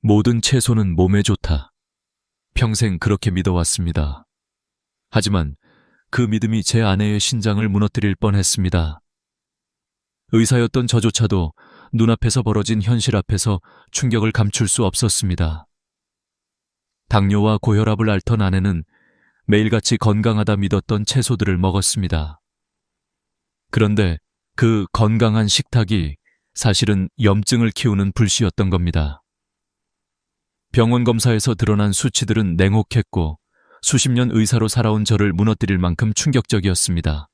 모든 채소는 몸에 좋다. 평생 그렇게 믿어왔습니다. 하지만 그 믿음이 제 아내의 신장을 무너뜨릴 뻔했습니다. 의사였던 저조차도 눈앞에서 벌어진 현실 앞에서 충격을 감출 수 없었습니다. 당뇨와 고혈압을 앓던 아내는 매일같이 건강하다 믿었던 채소들을 먹었습니다. 그런데 그 건강한 식탁이 사실은 염증을 키우는 불씨였던 겁니다. 병원 검사에서 드러난 수치들은 냉혹했고 수십 년 의사로 살아온 저를 무너뜨릴 만큼 충격적이었습니다.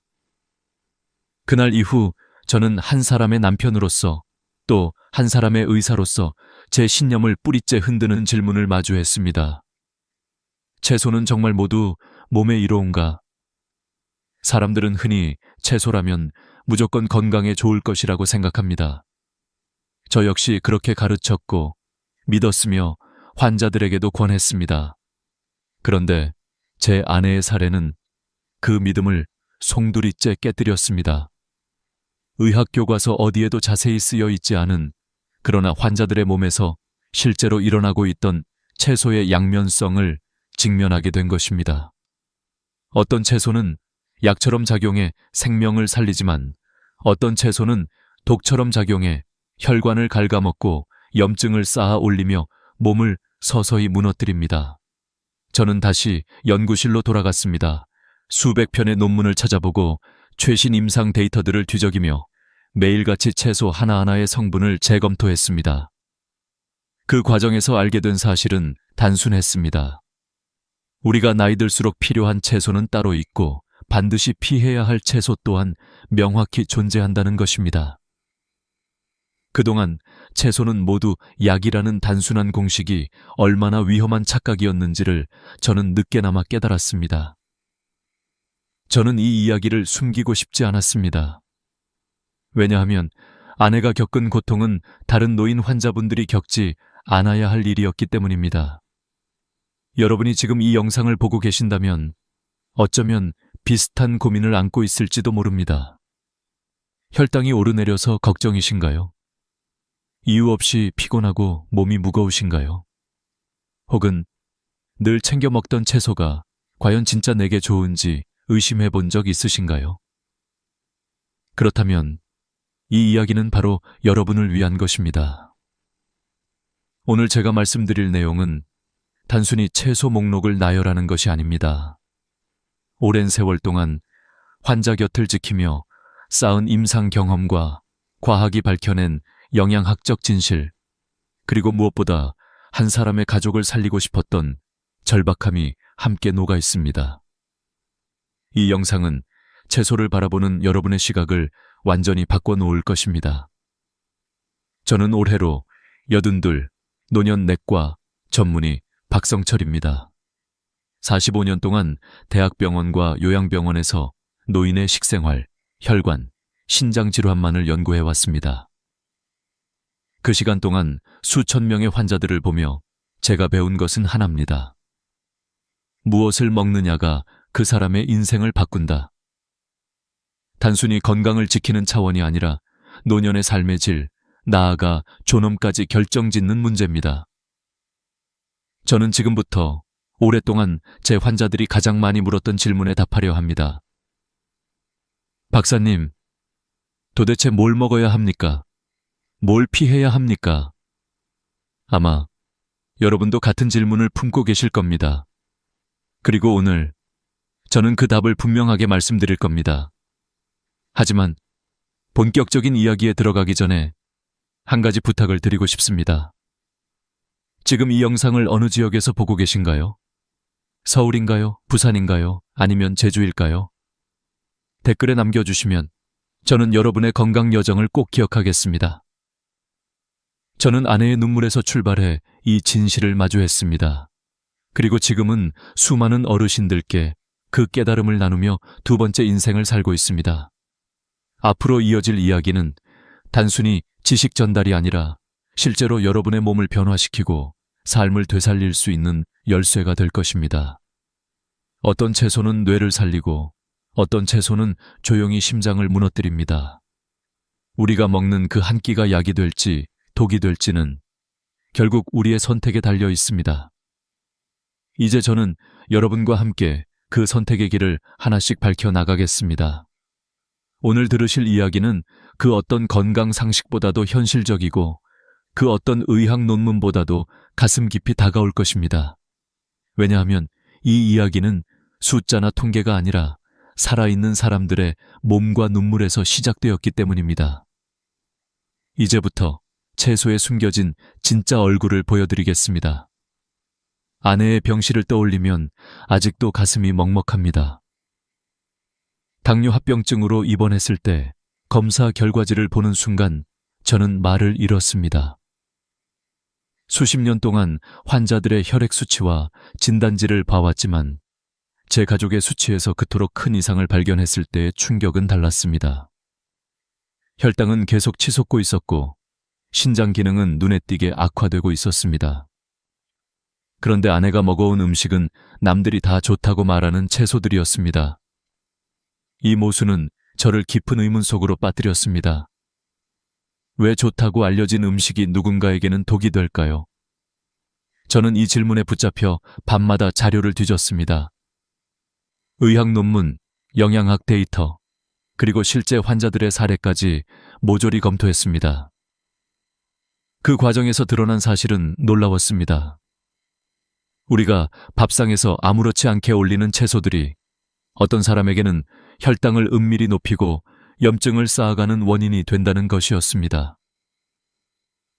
그날 이후 저는 한 사람의 남편으로서 또 한 사람의 의사로서 제 신념을 뿌리째 흔드는 질문을 마주했습니다. 채소는 정말 모두 몸에 이로운가? 사람들은 흔히 채소라면 무조건 건강에 좋을 것이라고 생각합니다. 저 역시 그렇게 가르쳤고 믿었으며 환자들에게도 권했습니다. 그런데 제 아내의 사례는 그 믿음을 송두리째 깨뜨렸습니다. 의학 교과서 어디에도 자세히 쓰여 있지 않은, 그러나 환자들의 몸에서 실제로 일어나고 있던 채소의 양면성을 직면하게 된 것입니다. 어떤 채소는 약처럼 작용해 생명을 살리지만 어떤 채소는 독처럼 작용해 혈관을 갉아먹고 염증을 쌓아 올리며 몸을 서서히 무너뜨립니다. 저는 다시 연구실로 돌아갔습니다. 수백 편의 논문을 찾아보고 최신 임상 데이터들을 뒤적이며 매일같이 채소 하나하나의 성분을 재검토했습니다. 그 과정에서 알게 된 사실은 단순했습니다. 우리가 나이 들수록 필요한 채소는 따로 있고 반드시 피해야 할 채소 또한 명확히 존재한다는 것입니다. 그동안 채소는 모두 약이라는 단순한 공식이 얼마나 위험한 착각이었는지를 저는 늦게나마 깨달았습니다. 저는 이 이야기를 숨기고 싶지 않았습니다. 왜냐하면 아내가 겪은 고통은 다른 노인 환자분들이 겪지 않아야 할 일이었기 때문입니다. 여러분이 지금 이 영상을 보고 계신다면 어쩌면 비슷한 고민을 안고 있을지도 모릅니다. 혈당이 오르내려서 걱정이신가요? 이유 없이 피곤하고 몸이 무거우신가요? 혹은 늘 챙겨 먹던 채소가 과연 진짜 내게 좋은지 의심해 본 적 있으신가요? 그렇다면 이 이야기는 바로 여러분을 위한 것입니다. 오늘 제가 말씀드릴 내용은 단순히 채소 목록을 나열하는 것이 아닙니다. 오랜 세월 동안 환자 곁을 지키며 쌓은 임상 경험과 과학이 밝혀낸 영양학적 진실, 그리고 무엇보다 한 사람의 가족을 살리고 싶었던 절박함이 함께 녹아 있습니다. 이 영상은 채소를 바라보는 여러분의 시각을 완전히 바꿔놓을 것입니다. 저는 올해로 82 노년 내과 전문의 박성철입니다. 45년 동안 대학병원과 요양병원에서 노인의 식생활, 혈관, 신장질환만을 연구해왔습니다. 그 시간 동안 수천 명의 환자들을 보며 제가 배운 것은 하나입니다. 무엇을 먹느냐가 그 사람의 인생을 바꾼다. 단순히 건강을 지키는 차원이 아니라 노년의 삶의 질, 나아가 존엄까지 결정짓는 문제입니다. 저는 지금부터 오랫동안 제 환자들이 가장 많이 물었던 질문에 답하려 합니다. 박사님, 도대체 뭘 먹어야 합니까? 뭘 피해야 합니까? 아마 여러분도 같은 질문을 품고 계실 겁니다. 그리고 오늘 저는 그 답을 분명하게 말씀드릴 겁니다. 하지만 본격적인 이야기에 들어가기 전에 한 가지 부탁을 드리고 싶습니다. 지금 이 영상을 어느 지역에서 보고 계신가요? 서울인가요? 부산인가요? 아니면 제주일까요? 댓글에 남겨주시면 저는 여러분의 건강 여정을 꼭 기억하겠습니다. 저는 아내의 눈물에서 출발해 이 진실을 마주했습니다. 그리고 지금은 수많은 어르신들께 그 깨달음을 나누며 두 번째 인생을 살고 있습니다. 앞으로 이어질 이야기는 단순히 지식 전달이 아니라 실제로 여러분의 몸을 변화시키고 삶을 되살릴 수 있는 열쇠가 될 것입니다. 어떤 채소는 뇌를 살리고 어떤 채소는 조용히 심장을 무너뜨립니다. 우리가 먹는 그 한 끼가 약이 될지 독이 될지는 결국 우리의 선택에 달려 있습니다. 이제 저는 여러분과 함께 그 선택의 길을 하나씩 밝혀 나가겠습니다. 오늘 들으실 이야기는 그 어떤 건강 상식보다도 현실적이고 그 어떤 의학 논문보다도 가슴 깊이 다가올 것입니다. 왜냐하면 이 이야기는 숫자나 통계가 아니라 살아있는 사람들의 몸과 눈물에서 시작되었기 때문입니다. 이제부터 채소에 숨겨진 진짜 얼굴을 보여드리겠습니다. 아내의 병실을 떠올리면 아직도 가슴이 먹먹합니다. 당뇨합병증으로 입원했을 때 검사 결과지를 보는 순간 저는 말을 잃었습니다. 수십 년 동안 환자들의 혈액 수치와 진단지를 봐왔지만 제 가족의 수치에서 그토록 큰 이상을 발견했을 때의 충격은 달랐습니다. 혈당은 계속 치솟고 있었고 신장 기능은 눈에 띄게 악화되고 있었습니다. 그런데 아내가 먹어온 음식은 남들이 다 좋다고 말하는 채소들이었습니다. 이 모순은 저를 깊은 의문 속으로 빠뜨렸습니다. 왜 좋다고 알려진 음식이 누군가에게는 독이 될까요? 저는 이 질문에 붙잡혀 밤마다 자료를 뒤졌습니다. 의학 논문, 영양학 데이터, 그리고 실제 환자들의 사례까지 모조리 검토했습니다. 그 과정에서 드러난 사실은 놀라웠습니다. 우리가 밥상에서 아무렇지 않게 올리는 채소들이 어떤 사람에게는 혈당을 은밀히 높이고 염증을 쌓아가는 원인이 된다는 것이었습니다.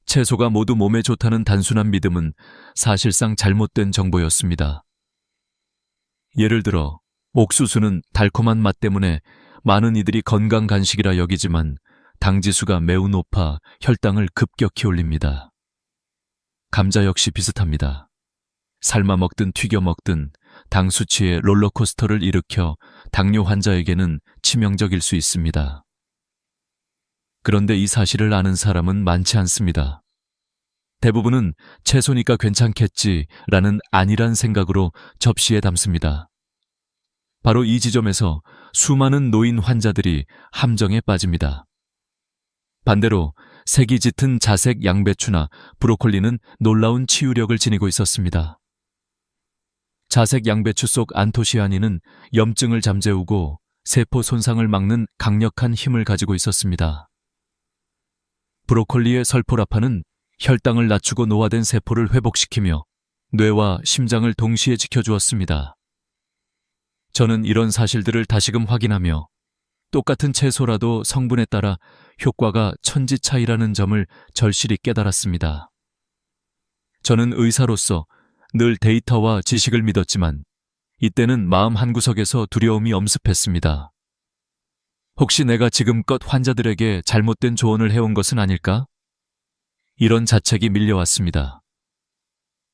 채소가 모두 몸에 좋다는 단순한 믿음은 사실상 잘못된 정보였습니다. 예를 들어 옥수수는 달콤한 맛 때문에 많은 이들이 건강 간식이라 여기지만 당지수가 매우 높아 혈당을 급격히 올립니다. 감자 역시 비슷합니다. 삶아 먹든 튀겨 먹든 당 수치의 롤러코스터를 일으켜 당뇨 환자에게는 치명적일 수 있습니다. 그런데 이 사실을 아는 사람은 많지 않습니다. 대부분은 채소니까 괜찮겠지라는 안일한 생각으로 접시에 담습니다. 바로 이 지점에서 수많은 노인 환자들이 함정에 빠집니다. 반대로 색이 짙은 자색 양배추나 브로콜리는 놀라운 치유력을 지니고 있었습니다. 자색 양배추 속 안토시아닌은 염증을 잠재우고 세포 손상을 막는 강력한 힘을 가지고 있었습니다. 브로콜리의 설포라파는 혈당을 낮추고 노화된 세포를 회복시키며 뇌와 심장을 동시에 지켜주었습니다. 저는 이런 사실들을 다시금 확인하며 똑같은 채소라도 성분에 따라 효과가 천지 차이라는 점을 절실히 깨달았습니다. 저는 의사로서 늘 데이터와 지식을 믿었지만 이때는 마음 한구석에서 두려움이 엄습했습니다. 혹시 내가 지금껏 환자들에게 잘못된 조언을 해온 것은 아닐까? 이런 자책이 밀려왔습니다.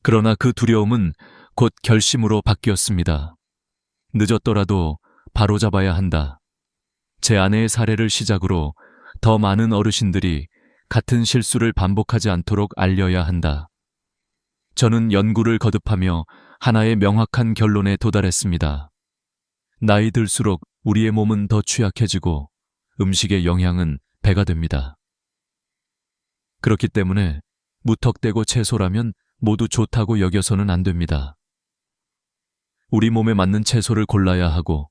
그러나 그 두려움은 곧 결심으로 바뀌었습니다. 늦었더라도 바로잡아야 한다. 제 아내의 사례를 시작으로 더 많은 어르신들이 같은 실수를 반복하지 않도록 알려야 한다. 저는 연구를 거듭하며 하나의 명확한 결론에 도달했습니다. 나이 들수록 우리의 몸은 더 취약해지고 음식의 영향은 배가 됩니다. 그렇기 때문에 무턱대고 채소라면 모두 좋다고 여겨서는 안 됩니다. 우리 몸에 맞는 채소를 골라야 하고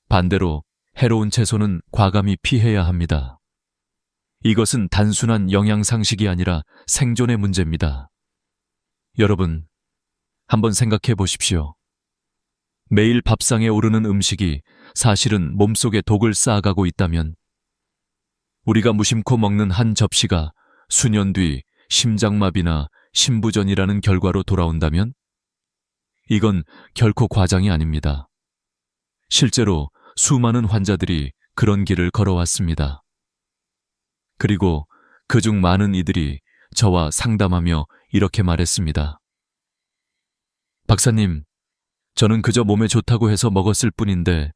반대로 해로운 채소는 과감히 피해야 합니다. 이것은 단순한 영양 상식이 아니라 생존의 문제입니다. 여러분, 한번 생각해 보십시오. 매일 밥상에 오르는 음식이 사실은 몸속에 독을 쌓아가고 있다면 우리가 무심코 먹는 한 접시가 수년 뒤 심장마비나 심부전이라는 결과로 돌아온다면 이건 결코 과장이 아닙니다. 실제로 수많은 환자들이 그런 길을 걸어왔습니다. 그리고 그중 많은 이들이 저와 상담하며 이렇게 말했습니다. 박사님, 저는 그저 몸에 좋다고 해서 먹었을 뿐인데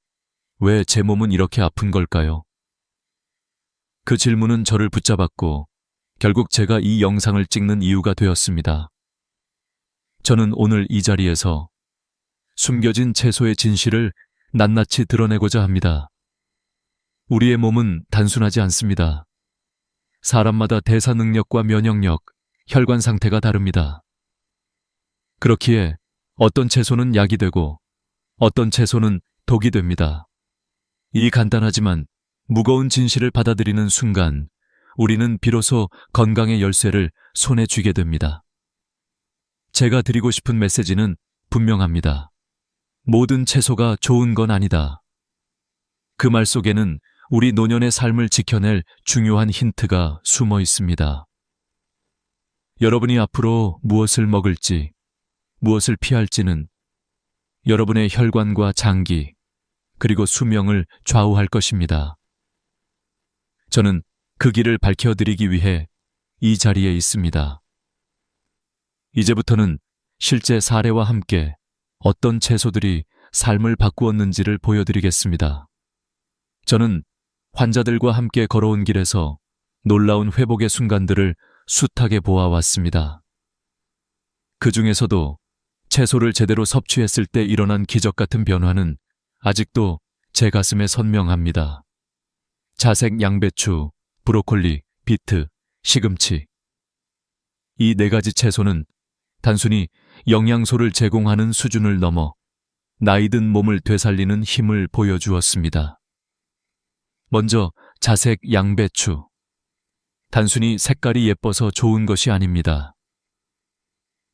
왜 제 몸은 이렇게 아픈 걸까요? 그 질문은 저를 붙잡았고 결국 제가 이 영상을 찍는 이유가 되었습니다. 저는 오늘 이 자리에서 숨겨진 채소의 진실을 낱낱이 드러내고자 합니다. 우리의 몸은 단순하지 않습니다. 사람마다 대사 능력과 면역력, 혈관 상태가 다릅니다. 그렇기에 어떤 채소는 약이 되고 어떤 채소는 독이 됩니다. 이 간단하지만 무거운 진실을 받아들이는 순간 우리는 비로소 건강의 열쇠를 손에 쥐게 됩니다. 제가 드리고 싶은 메시지는 분명합니다. 모든 채소가 좋은 건 아니다. 그 말 속에는 우리 노년의 삶을 지켜낼 중요한 힌트가 숨어 있습니다. 여러분이 앞으로 무엇을 먹을지, 무엇을 피할지는 여러분의 혈관과 장기, 그리고 수명을 좌우할 것입니다. 저는 그 길을 밝혀드리기 위해 이 자리에 있습니다. 이제부터는 실제 사례와 함께 어떤 채소들이 삶을 바꾸었는지를 보여드리겠습니다. 저는 환자들과 함께 걸어온 길에서 놀라운 회복의 순간들을 숱하게 보아왔습니다. 그 중에서도 채소를 제대로 섭취했을 때 일어난 기적 같은 변화는 아직도 제 가슴에 선명합니다. 자색 양배추, 브로콜리, 비트, 시금치. 이 4가지 채소는 단순히 영양소를 제공하는 수준을 넘어 나이든 몸을 되살리는 힘을 보여주었습니다. 먼저 자색 양배추. 단순히 색깔이 예뻐서 좋은 것이 아닙니다.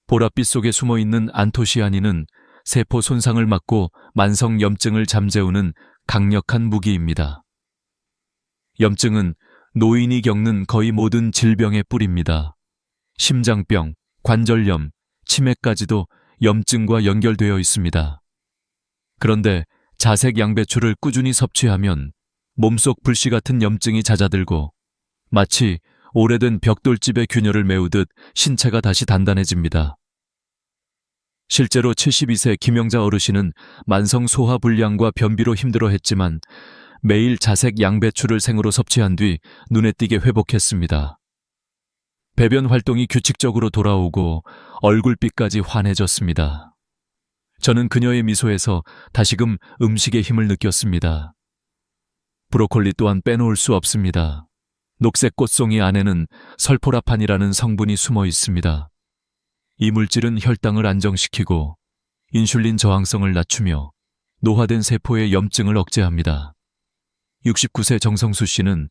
보랏빛 속에 숨어있는 안토시아닌은 세포 손상을 막고 만성 염증을 잠재우는 강력한 무기입니다. 염증은 노인이 겪는 거의 모든 질병의 뿌리입니다. 심장병, 관절염, 치매까지도 염증과 연결되어 있습니다. 그런데 자색 양배추를 꾸준히 섭취하면 몸속 불씨 같은 염증이 잦아들고 마치 오래된 벽돌집의 균열을 메우듯 신체가 다시 단단해집니다. 실제로 72세 김영자 어르신은 만성 소화불량과 변비로 힘들어했지만 매일 자색 양배추를 생으로 섭취한 뒤 눈에 띄게 회복했습니다. 배변 활동이 규칙적으로 돌아오고 얼굴빛까지 환해졌습니다. 저는 그녀의 미소에서 다시금 음식의 힘을 느꼈습니다. 브로콜리 또한 빼놓을 수 없습니다. 녹색 꽃송이 안에는 설포라판이라는 성분이 숨어 있습니다. 이 물질은 혈당을 안정시키고 인슐린 저항성을 낮추며 노화된 세포의 염증을 억제합니다. 69세 정성수 씨는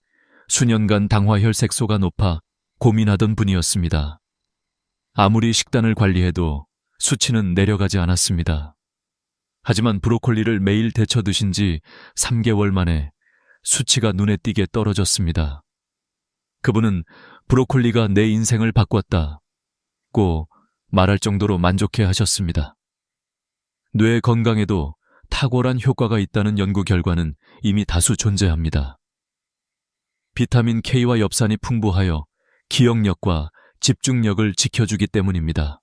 수년간 당화혈색소가 높아 고민하던 분이었습니다. 아무리 식단을 관리해도 수치는 내려가지 않았습니다. 하지만 브로콜리를 매일 데쳐 드신 지 3개월 만에 수치가 눈에 띄게 떨어졌습니다. 그분은 브로콜리가 내 인생을 바꿨다고 말할 정도로 만족해 하셨습니다. 뇌 건강에도 탁월한 효과가 있다는 연구 결과는 이미 다수 존재합니다. 비타민 K와 엽산이 풍부하여 기억력과 집중력을 지켜주기 때문입니다.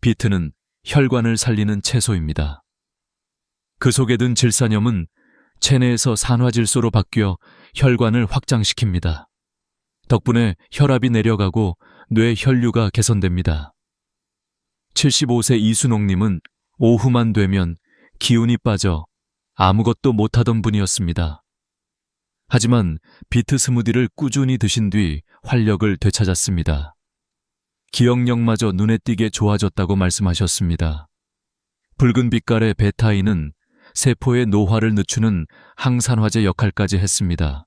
비트는 혈관을 살리는 채소입니다. 그 속에 든 질산염은 체내에서 산화질소로 바뀌어 혈관을 확장시킵니다. 덕분에 혈압이 내려가고 뇌 혈류가 개선됩니다. 75세 이순옥님은 오후만 되면 기운이 빠져 아무것도 못하던 분이었습니다. 하지만 비트 스무디를 꾸준히 드신 뒤 활력을 되찾았습니다. 기억력마저 눈에 띄게 좋아졌다고 말씀하셨습니다. 붉은 빛깔의 베타인은 세포의 노화를 늦추는 항산화제 역할까지 했습니다.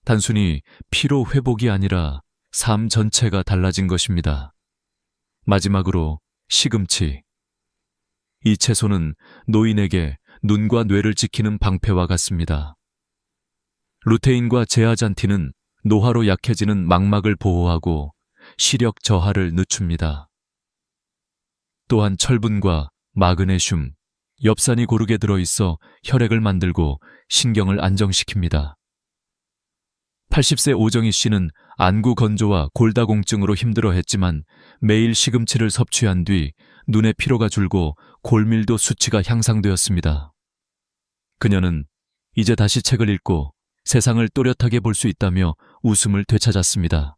단순히 피로 회복이 아니라 삶 전체가 달라진 것입니다. 마지막으로 시금치. 이 채소는 노인에게 눈과 뇌를 지키는 방패와 같습니다. 루테인과 제아잔틴은 노화로 약해지는 망막을 보호하고 시력 저하를 늦춥니다. 또한 철분과 마그네슘, 엽산이 고르게 들어있어 혈액을 만들고 신경을 안정시킵니다. 80세 오정희 씨는 안구 건조와 골다공증으로 힘들어했지만 매일 시금치를 섭취한 뒤 눈의 피로가 줄고 골밀도 수치가 향상되었습니다. 그녀는 이제 다시 책을 읽고 세상을 또렷하게 볼 수 있다며 웃음을 되찾았습니다.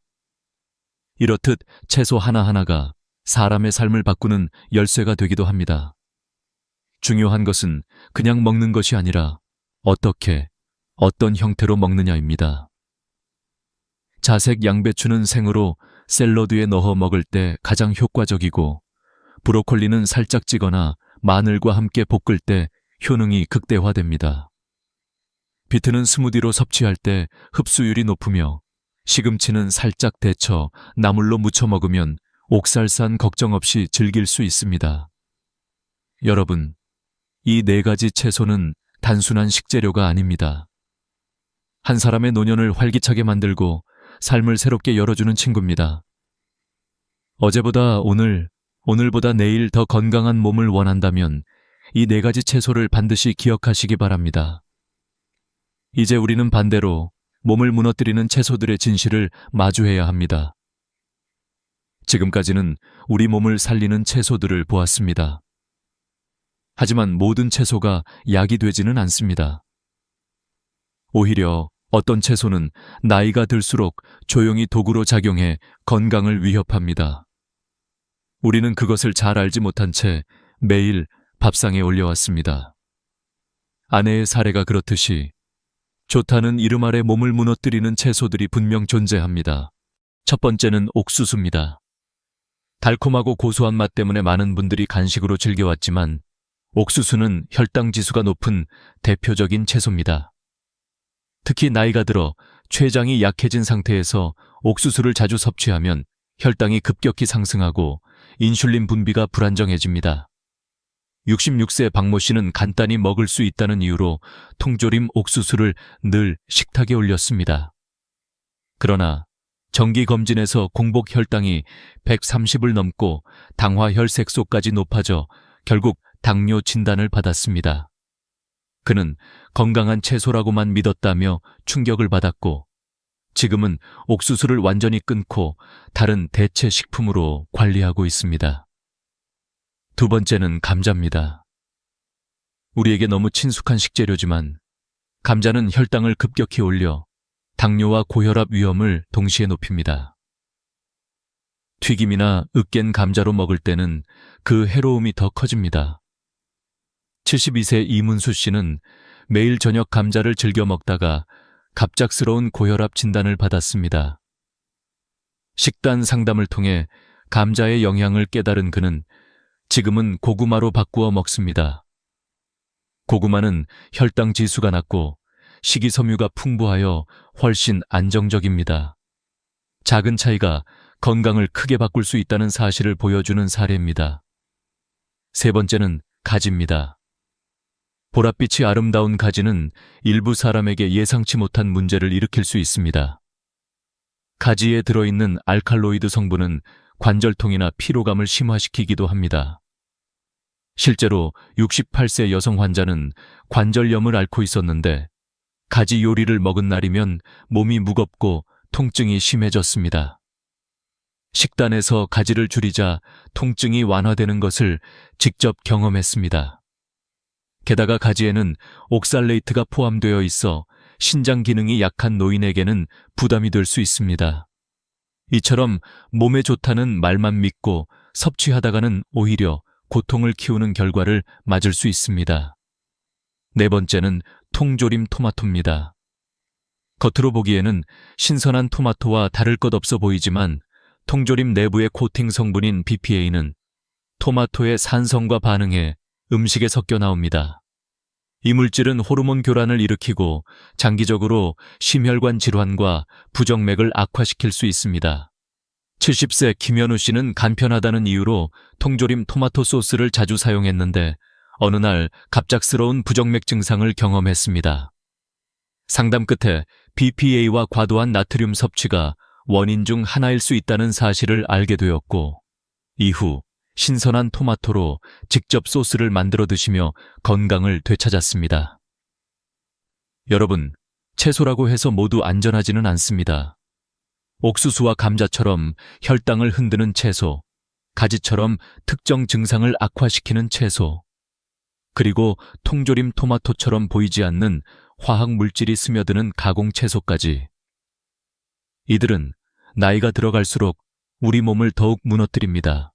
이렇듯 채소 하나하나가 사람의 삶을 바꾸는 열쇠가 되기도 합니다. 중요한 것은 그냥 먹는 것이 아니라 어떻게, 어떤 형태로 먹느냐입니다. 자색 양배추는 생으로 샐러드에 넣어 먹을 때 가장 효과적이고, 브로콜리는 살짝 찌거나 마늘과 함께 볶을 때 효능이 극대화됩니다. 비트는 스무디로 섭취할 때 흡수율이 높으며, 시금치는 살짝 데쳐 나물로 무쳐 먹으면 옥살산 걱정 없이 즐길 수 있습니다. 여러분, 이 4가지 채소는 단순한 식재료가 아닙니다. 한 사람의 노년을 활기차게 만들고 삶을 새롭게 열어주는 친구입니다. 어제보다 오늘, 오늘보다 내일 더 건강한 몸을 원한다면 이 4가지 채소를 반드시 기억하시기 바랍니다. 이제 우리는 반대로 몸을 무너뜨리는 채소들의 진실을 마주해야 합니다. 지금까지는 우리 몸을 살리는 채소들을 보았습니다. 하지만 모든 채소가 약이 되지는 않습니다. 오히려 어떤 채소는 나이가 들수록 조용히 도구로 작용해 건강을 위협합니다. 우리는 그것을 잘 알지 못한 채 매일 밥상에 올려왔습니다. 아내의 사례가 그렇듯이 좋다는 이름 아래 몸을 무너뜨리는 채소들이 분명 존재합니다. 첫 번째는 옥수수입니다. 달콤하고 고소한 맛 때문에 많은 분들이 간식으로 즐겨왔지만 옥수수는 혈당 지수가 높은 대표적인 채소입니다. 특히 나이가 들어 췌장이 약해진 상태에서 옥수수를 자주 섭취하면 혈당이 급격히 상승하고 인슐린 분비가 불안정해집니다. 66세 박모 씨는 간단히 먹을 수 있다는 이유로 통조림 옥수수를 늘 식탁에 올렸습니다. 그러나 정기검진에서 공복 혈당이 130을 넘고 당화혈색소까지 높아져 결국 당뇨 진단을 받았습니다. 그는 건강한 채소라고만 믿었다며 충격을 받았고, 지금은 옥수수를 완전히 끊고 다른 대체 식품으로 관리하고 있습니다. 두 번째는 감자입니다. 우리에게 너무 친숙한 식재료지만 감자는 혈당을 급격히 올려 당뇨와 고혈압 위험을 동시에 높입니다. 튀김이나 으깬 감자로 먹을 때는 그 해로움이 더 커집니다. 72세 이문수 씨는 매일 저녁 감자를 즐겨 먹다가 갑작스러운 고혈압 진단을 받았습니다. 식단 상담을 통해 감자의 영향을 깨달은 그는 지금은 고구마로 바꾸어 먹습니다. 고구마는 혈당 지수가 낮고 식이섬유가 풍부하여 훨씬 안정적입니다. 작은 차이가 건강을 크게 바꿀 수 있다는 사실을 보여주는 사례입니다. 세 번째는 가지입니다. 보랏빛이 아름다운 가지는 일부 사람에게 예상치 못한 문제를 일으킬 수 있습니다. 가지에 들어있는 알칼로이드 성분은 관절통이나 피로감을 심화시키기도 합니다. 실제로 68세 여성 환자는 관절염을 앓고 있었는데 가지 요리를 먹은 날이면 몸이 무겁고 통증이 심해졌습니다. 식단에서 가지를 줄이자 통증이 완화되는 것을 직접 경험했습니다. 게다가 가지에는 옥살레이트가 포함되어 있어 신장 기능이 약한 노인에게는 부담이 될 수 있습니다. 이처럼 몸에 좋다는 말만 믿고 섭취하다가는 오히려 고통을 키우는 결과를 맞을 수 있습니다. 네 번째는 통조림 토마토입니다. 겉으로 보기에는 신선한 토마토와 다를 것 없어 보이지만 통조림 내부의 코팅 성분인 BPA는 토마토의 산성과 반응해 음식에 섞여 나옵니다. 이 물질은 호르몬 교란을 일으키고 장기적으로 심혈관 질환과 부정맥을 악화시킬 수 있습니다. 70세 김현우 씨는 간편하다는 이유로 통조림 토마토 소스를 자주 사용했는데 어느 날 갑작스러운 부정맥 증상을 경험했습니다. 상담 끝에 BPA와 과도한 나트륨 섭취가 원인 중 하나일 수 있다는 사실을 알게 되었고, 이후 신선한 토마토로 직접 소스를 만들어 드시며 건강을 되찾았습니다. 여러분, 채소라고 해서 모두 안전하지는 않습니다. 옥수수와 감자처럼 혈당을 흔드는 채소, 가지처럼 특정 증상을 악화시키는 채소, 그리고 통조림 토마토처럼 보이지 않는 화학 물질이 스며드는 가공 채소까지. 이들은 나이가 들어갈수록 우리 몸을 더욱 무너뜨립니다.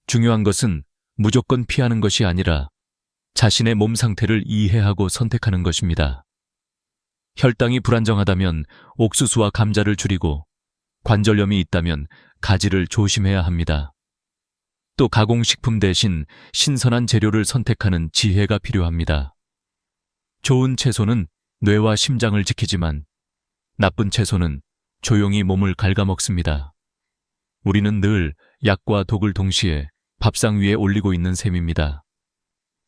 중요한 것은 무조건 피하는 것이 아니라 자신의 몸 상태를 이해하고 선택하는 것입니다. 혈당이 불안정하다면 옥수수와 감자를 줄이고, 관절염이 있다면 가지를 조심해야 합니다. 또 가공식품 대신 신선한 재료를 선택하는 지혜가 필요합니다. 좋은 채소는 뇌와 심장을 지키지만 나쁜 채소는 조용히 몸을 갉아먹습니다. 우리는 늘 약과 독을 동시에 밥상 위에 올리고 있는 셈입니다.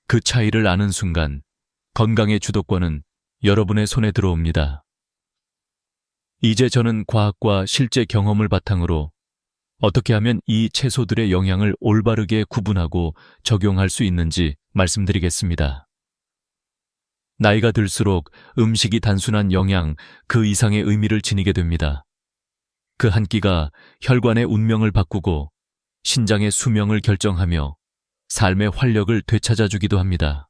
그 차이를 아는 순간 건강의 주도권은 여러분의 손에 들어옵니다. 이제 저는 과학과 실제 경험을 바탕으로 어떻게 하면 이 채소들의 영양을 올바르게 구분하고 적용할 수 있는지 말씀드리겠습니다. 나이가 들수록 음식이 단순한 영양 그 이상의 의미를 지니게 됩니다. 그 한 끼가 혈관의 운명을 바꾸고 신장의 수명을 결정하며 삶의 활력을 되찾아주기도 합니다.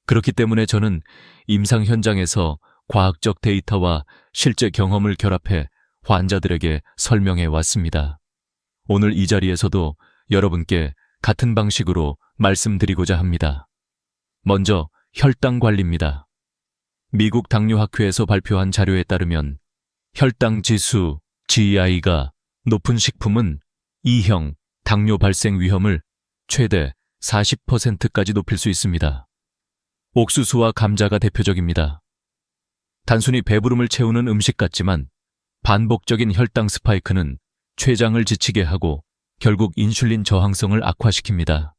그렇기 때문에 저는 임상 현장에서 과학적 데이터와 실제 경험을 결합해 환자들에게 설명해 왔습니다. 오늘 이 자리에서도 여러분께 같은 방식으로 말씀드리고자 합니다. 먼저 혈당 관리입니다. 미국 당뇨학회에서 발표한 자료에 따르면 혈당 지수 GI가 높은 식품은 2형 당뇨 발생 위험을 최대 40%까지 높일 수 있습니다. 옥수수와 감자가 대표적입니다. 단순히 배부름을 채우는 음식 같지만 반복적인 혈당 스파이크는 췌장을 지치게 하고 결국 인슐린 저항성을 악화시킵니다.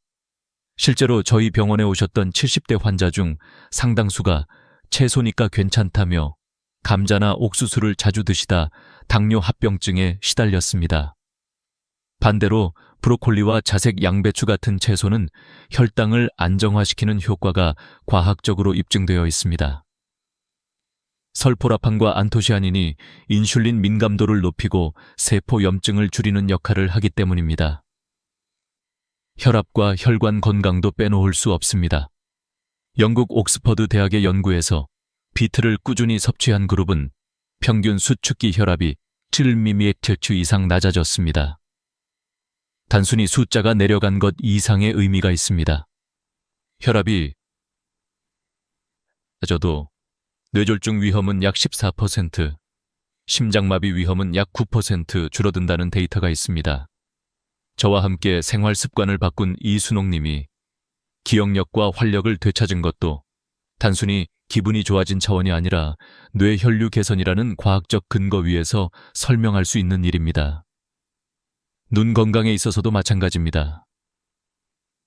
실제로 저희 병원에 오셨던 70대 환자 중 상당수가 채소니까 괜찮다며 감자나 옥수수를 자주 드시다 당뇨 합병증에 시달렸습니다. 반대로 브로콜리와 자색 양배추 같은 채소는 혈당을 안정화시키는 효과가 과학적으로 입증되어 있습니다. 설포라판과 안토시아닌이 인슐린 민감도를 높이고 세포 염증을 줄이는 역할을 하기 때문입니다. 혈압과 혈관 건강도 빼놓을 수 없습니다. 영국 옥스퍼드 대학의 연구에서 비트를 꾸준히 섭취한 그룹은 평균 수축기 혈압이 7mmHg 이상 낮아졌습니다. 단순히 숫자가 내려간 것 이상의 의미가 있습니다. 혈압이 낮아도 뇌졸중 위험은 약 14%, 심장마비 위험은 약 9% 줄어든다는 데이터가 있습니다. 저와 함께 생활 습관을 바꾼 이순옥님이 기억력과 활력을 되찾은 것도 단순히 기분이 좋아진 차원이 아니라 뇌혈류 개선이라는 과학적 근거 위에서 설명할 수 있는 일입니다. 눈 건강에 있어서도 마찬가지입니다.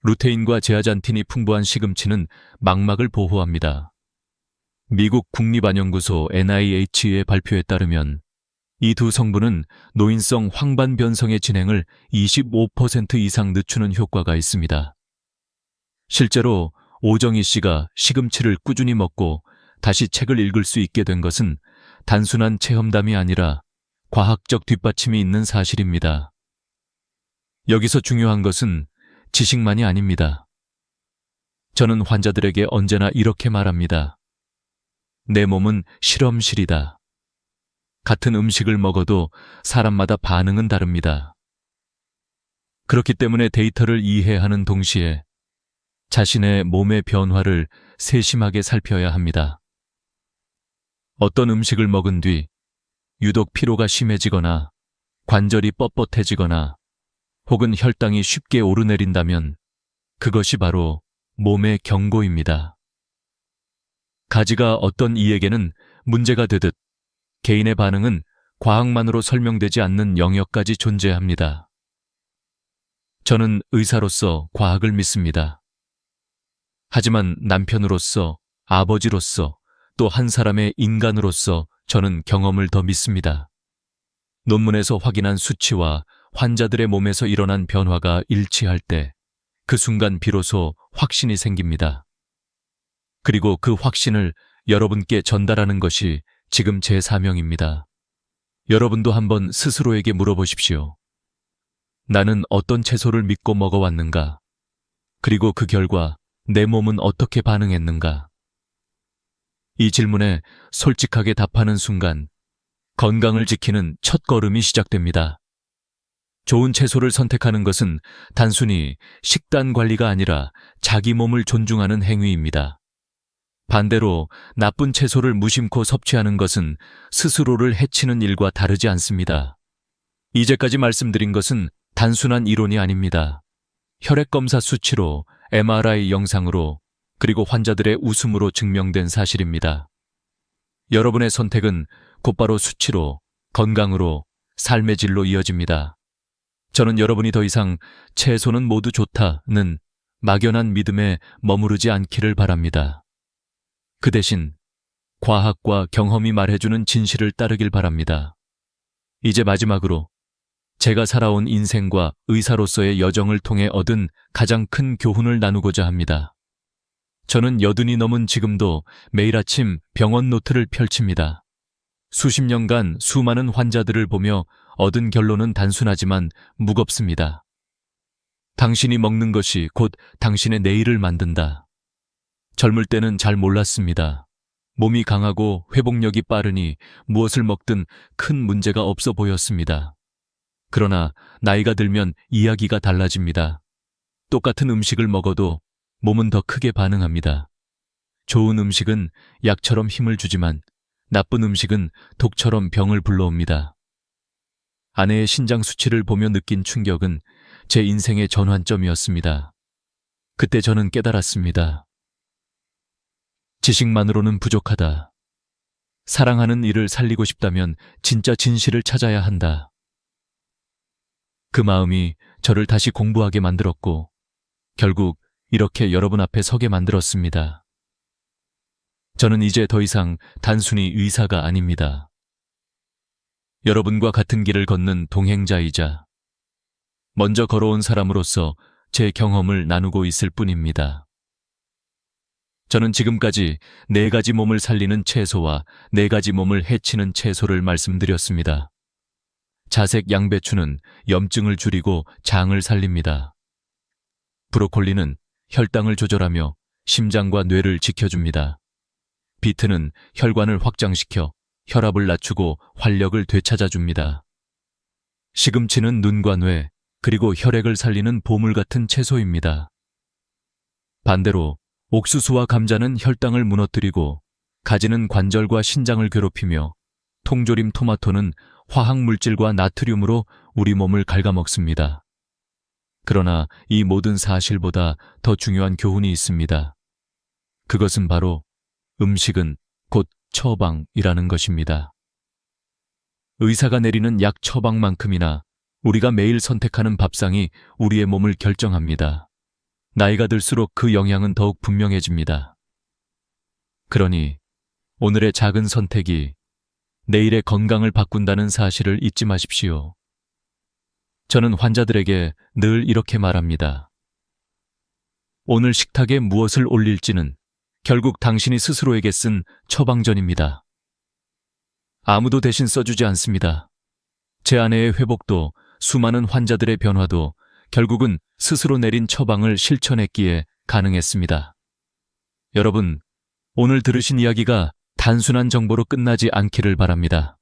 루테인과 제아잔틴이 풍부한 시금치는 망막을 보호합니다. 미국 국립안연구소 NIH의 발표에 따르면 이 두 성분은 노인성 황반 변성의 진행을 25% 이상 늦추는 효과가 있습니다. 실제로 오정희 씨가 시금치를 꾸준히 먹고 다시 책을 읽을 수 있게 된 것은 단순한 체험담이 아니라 과학적 뒷받침이 있는 사실입니다. 여기서 중요한 것은 지식만이 아닙니다. 저는 환자들에게 언제나 이렇게 말합니다. 내 몸은 실험실이다. 같은 음식을 먹어도 사람마다 반응은 다릅니다. 그렇기 때문에 데이터를 이해하는 동시에 자신의 몸의 변화를 세심하게 살펴야 합니다. 어떤 음식을 먹은 뒤 유독 피로가 심해지거나 관절이 뻣뻣해지거나 혹은 혈당이 쉽게 오르내린다면 그것이 바로 몸의 경고입니다. 가지가 어떤 이에게는 문제가 되듯 개인의 반응은 과학만으로 설명되지 않는 영역까지 존재합니다. 저는 의사로서 과학을 믿습니다. 하지만 남편으로서, 아버지로서, 또 한 사람의 인간으로서 저는 경험을 더 믿습니다. 논문에서 확인한 수치와 환자들의 몸에서 일어난 변화가 일치할 때 그 순간 비로소 확신이 생깁니다. 그리고 그 확신을 여러분께 전달하는 것이 지금 제 사명입니다. 여러분도 한번 스스로에게 물어보십시오. 나는 어떤 채소를 믿고 먹어왔는가? 그리고 그 결과 내 몸은 어떻게 반응했는가? 이 질문에 솔직하게 답하는 순간 건강을 지키는 첫걸음이 시작됩니다. 좋은 채소를 선택하는 것은 단순히 식단 관리가 아니라 자기 몸을 존중하는 행위입니다. 반대로 나쁜 채소를 무심코 섭취하는 것은 스스로를 해치는 일과 다르지 않습니다. 이제까지 말씀드린 것은 단순한 이론이 아닙니다. 혈액검사 수치로, MRI 영상으로, 그리고 환자들의 웃음으로 증명된 사실입니다. 여러분의 선택은 곧바로 수치로, 건강으로, 삶의 질로 이어집니다. 저는 여러분이 더 이상 채소는 모두 좋다는 막연한 믿음에 머무르지 않기를 바랍니다. 그 대신 과학과 경험이 말해주는 진실을 따르길 바랍니다. 이제 마지막으로 제가 살아온 인생과 의사로서의 여정을 통해 얻은 가장 큰 교훈을 나누고자 합니다. 저는 80이 넘은 지금도 매일 아침 병원 노트를 펼칩니다. 수십 년간 수많은 환자들을 보며 얻은 결론은 단순하지만 무겁습니다. 당신이 먹는 것이 곧 당신의 내일을 만든다. 젊을 때는 잘 몰랐습니다. 몸이 강하고 회복력이 빠르니 무엇을 먹든 큰 문제가 없어 보였습니다. 그러나 나이가 들면 이야기가 달라집니다. 똑같은 음식을 먹어도 몸은 더 크게 반응합니다. 좋은 음식은 약처럼 힘을 주지만 나쁜 음식은 독처럼 병을 불러옵니다. 아내의 신장 수치를 보며 느낀 충격은 제 인생의 전환점이었습니다. 그때 저는 깨달았습니다. 지식만으로는 부족하다. 사랑하는 이를 살리고 싶다면 진짜 진실을 찾아야 한다. 그 마음이 저를 다시 공부하게 만들었고 결국 이렇게 여러분 앞에 서게 만들었습니다. 저는 이제 더 이상 단순히 의사가 아닙니다. 여러분과 같은 길을 걷는 동행자이자 먼저 걸어온 사람으로서 제 경험을 나누고 있을 뿐입니다. 저는 지금까지 4가지 몸을 살리는 채소와 4가지 몸을 해치는 채소를 말씀드렸습니다. 자색 양배추는 염증을 줄이고 장을 살립니다. 브로콜리는 혈당을 조절하며 심장과 뇌를 지켜줍니다. 비트는 혈관을 확장시켜 혈압을 낮추고 활력을 되찾아줍니다. 시금치는 눈과 뇌, 그리고 혈액을 살리는 보물 같은 채소입니다. 반대로 옥수수와 감자는 혈당을 무너뜨리고 가지는 관절과 신장을 괴롭히며 통조림 토마토는 화학물질과 나트륨으로 우리 몸을 갉아먹습니다. 그러나 이 모든 사실보다 더 중요한 교훈이 있습니다. 그것은 바로 음식은 곧 처방이라는 것입니다. 의사가 내리는 약 처방만큼이나 우리가 매일 선택하는 밥상이 우리의 몸을 결정합니다. 나이가 들수록 그 영향은 더욱 분명해집니다. 그러니 오늘의 작은 선택이 내일의 건강을 바꾼다는 사실을 잊지 마십시오. 저는 환자들에게 늘 이렇게 말합니다. 오늘 식탁에 무엇을 올릴지는 결국 당신이 스스로에게 쓴 처방전입니다. 아무도 대신 써주지 않습니다. 제 아내의 회복도 수많은 환자들의 변화도 결국은 스스로 내린 처방을 실천했기에 가능했습니다. 여러분, 오늘 들으신 이야기가 단순한 정보로 끝나지 않기를 바랍니다.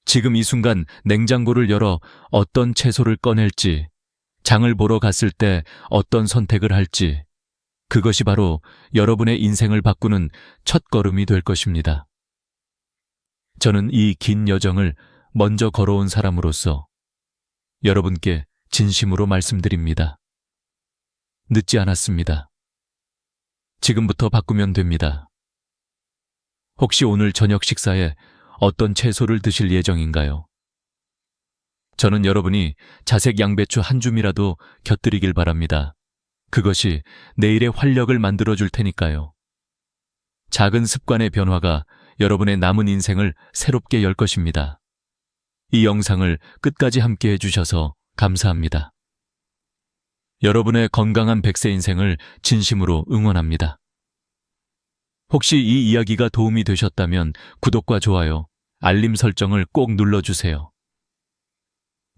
지금 이 순간 냉장고를 열어 어떤 채소를 꺼낼지, 장을 보러 갔을 때 어떤 선택을 할지, 그것이 바로 여러분의 인생을 바꾸는 첫걸음이 될 것입니다. 저는 이 긴 여정을 먼저 걸어온 사람으로서 여러분께 진심으로 말씀드립니다. 늦지 않았습니다. 지금부터 바꾸면 됩니다. 혹시 오늘 저녁 식사에 어떤 채소를 드실 예정인가요? 저는 여러분이 자색 양배추 한 줌이라도 곁들이길 바랍니다. 그것이 내일의 활력을 만들어줄 테니까요. 작은 습관의 변화가 여러분의 남은 인생을 새롭게 열 것입니다. 이 영상을 끝까지 함께 해주셔서 감사합니다. 여러분의 건강한 100세 인생을 진심으로 응원합니다. 혹시 이 이야기가 도움이 되셨다면 구독과 좋아요, 알림 설정을 꼭 눌러주세요.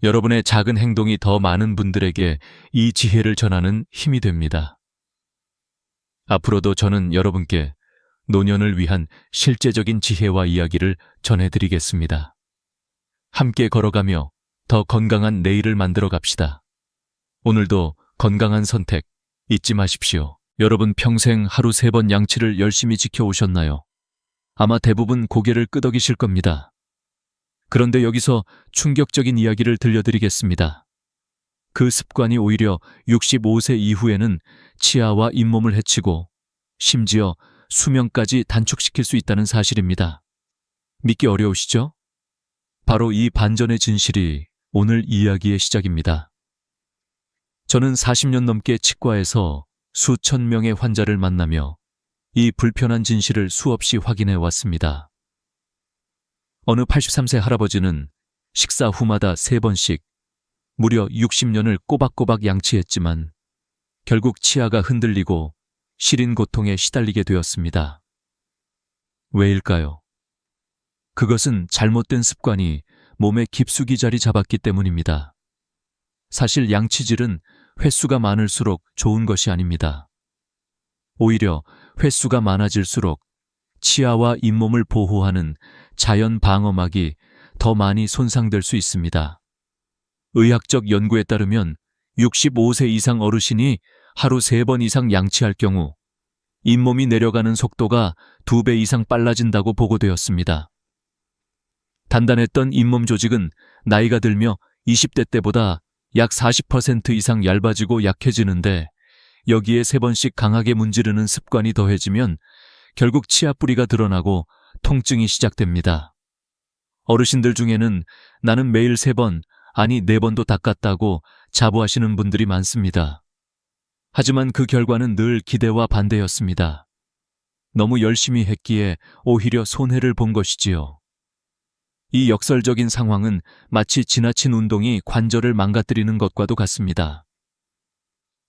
여러분의 작은 행동이 더 많은 분들에게 이 지혜를 전하는 힘이 됩니다. 앞으로도 저는 여러분께 노년을 위한 실제적인 지혜와 이야기를 전해드리겠습니다. 함께 걸어가며 더 건강한 내일을 만들어 갑시다. 오늘도 건강한 선택 잊지 마십시오. 여러분 평생 하루 3번 양치를 열심히 지켜오셨나요? 아마 대부분 고개를 끄덕이실 겁니다. 그런데 여기서 충격적인 이야기를 들려드리겠습니다. 그 습관이 오히려 65세 이후에는 치아와 잇몸을 해치고 심지어 수명까지 단축시킬 수 있다는 사실입니다. 믿기 어려우시죠? 바로 이 반전의 진실이 오늘 이야기의 시작입니다. 저는 40년 넘게 치과에서 수천 명의 환자를 만나며 이 불편한 진실을 수없이 확인해 왔습니다. 어느 83세 할아버지는 식사 후마다 3번씩 무려 60년을 꼬박꼬박 양치했지만 결국 치아가 흔들리고 시린 고통에 시달리게 되었습니다. 왜일까요? 그것은 잘못된 습관이 몸에 깊숙이 자리 잡았기 때문입니다. 사실 양치질은 횟수가 많을수록 좋은 것이 아닙니다. 오히려 횟수가 많아질수록 치아와 잇몸을 보호하는 자연 방어막이 더 많이 손상될 수 있습니다. 의학적 연구에 따르면 65세 이상 어르신이 하루 3번 이상 양치할 경우 잇몸이 내려가는 속도가 2배 이상 빨라진다고 보고되었습니다. 단단했던 잇몸 조직은 나이가 들며 20대 때보다 약 40% 이상 얇아지고 약해지는데 여기에 3번씩 강하게 문지르는 습관이 더해지면 결국 치아 뿌리가 드러나고 통증이 시작됩니다. 어르신들 중에는 나는 매일 3번, 아니 4번도 닦았다고 자부하시는 분들이 많습니다. 하지만 그 결과는 늘 기대와 반대였습니다. 너무 열심히 했기에 오히려 손해를 본 것이지요. 이 역설적인 상황은 마치 지나친 운동이 관절을 망가뜨리는 것과도 같습니다.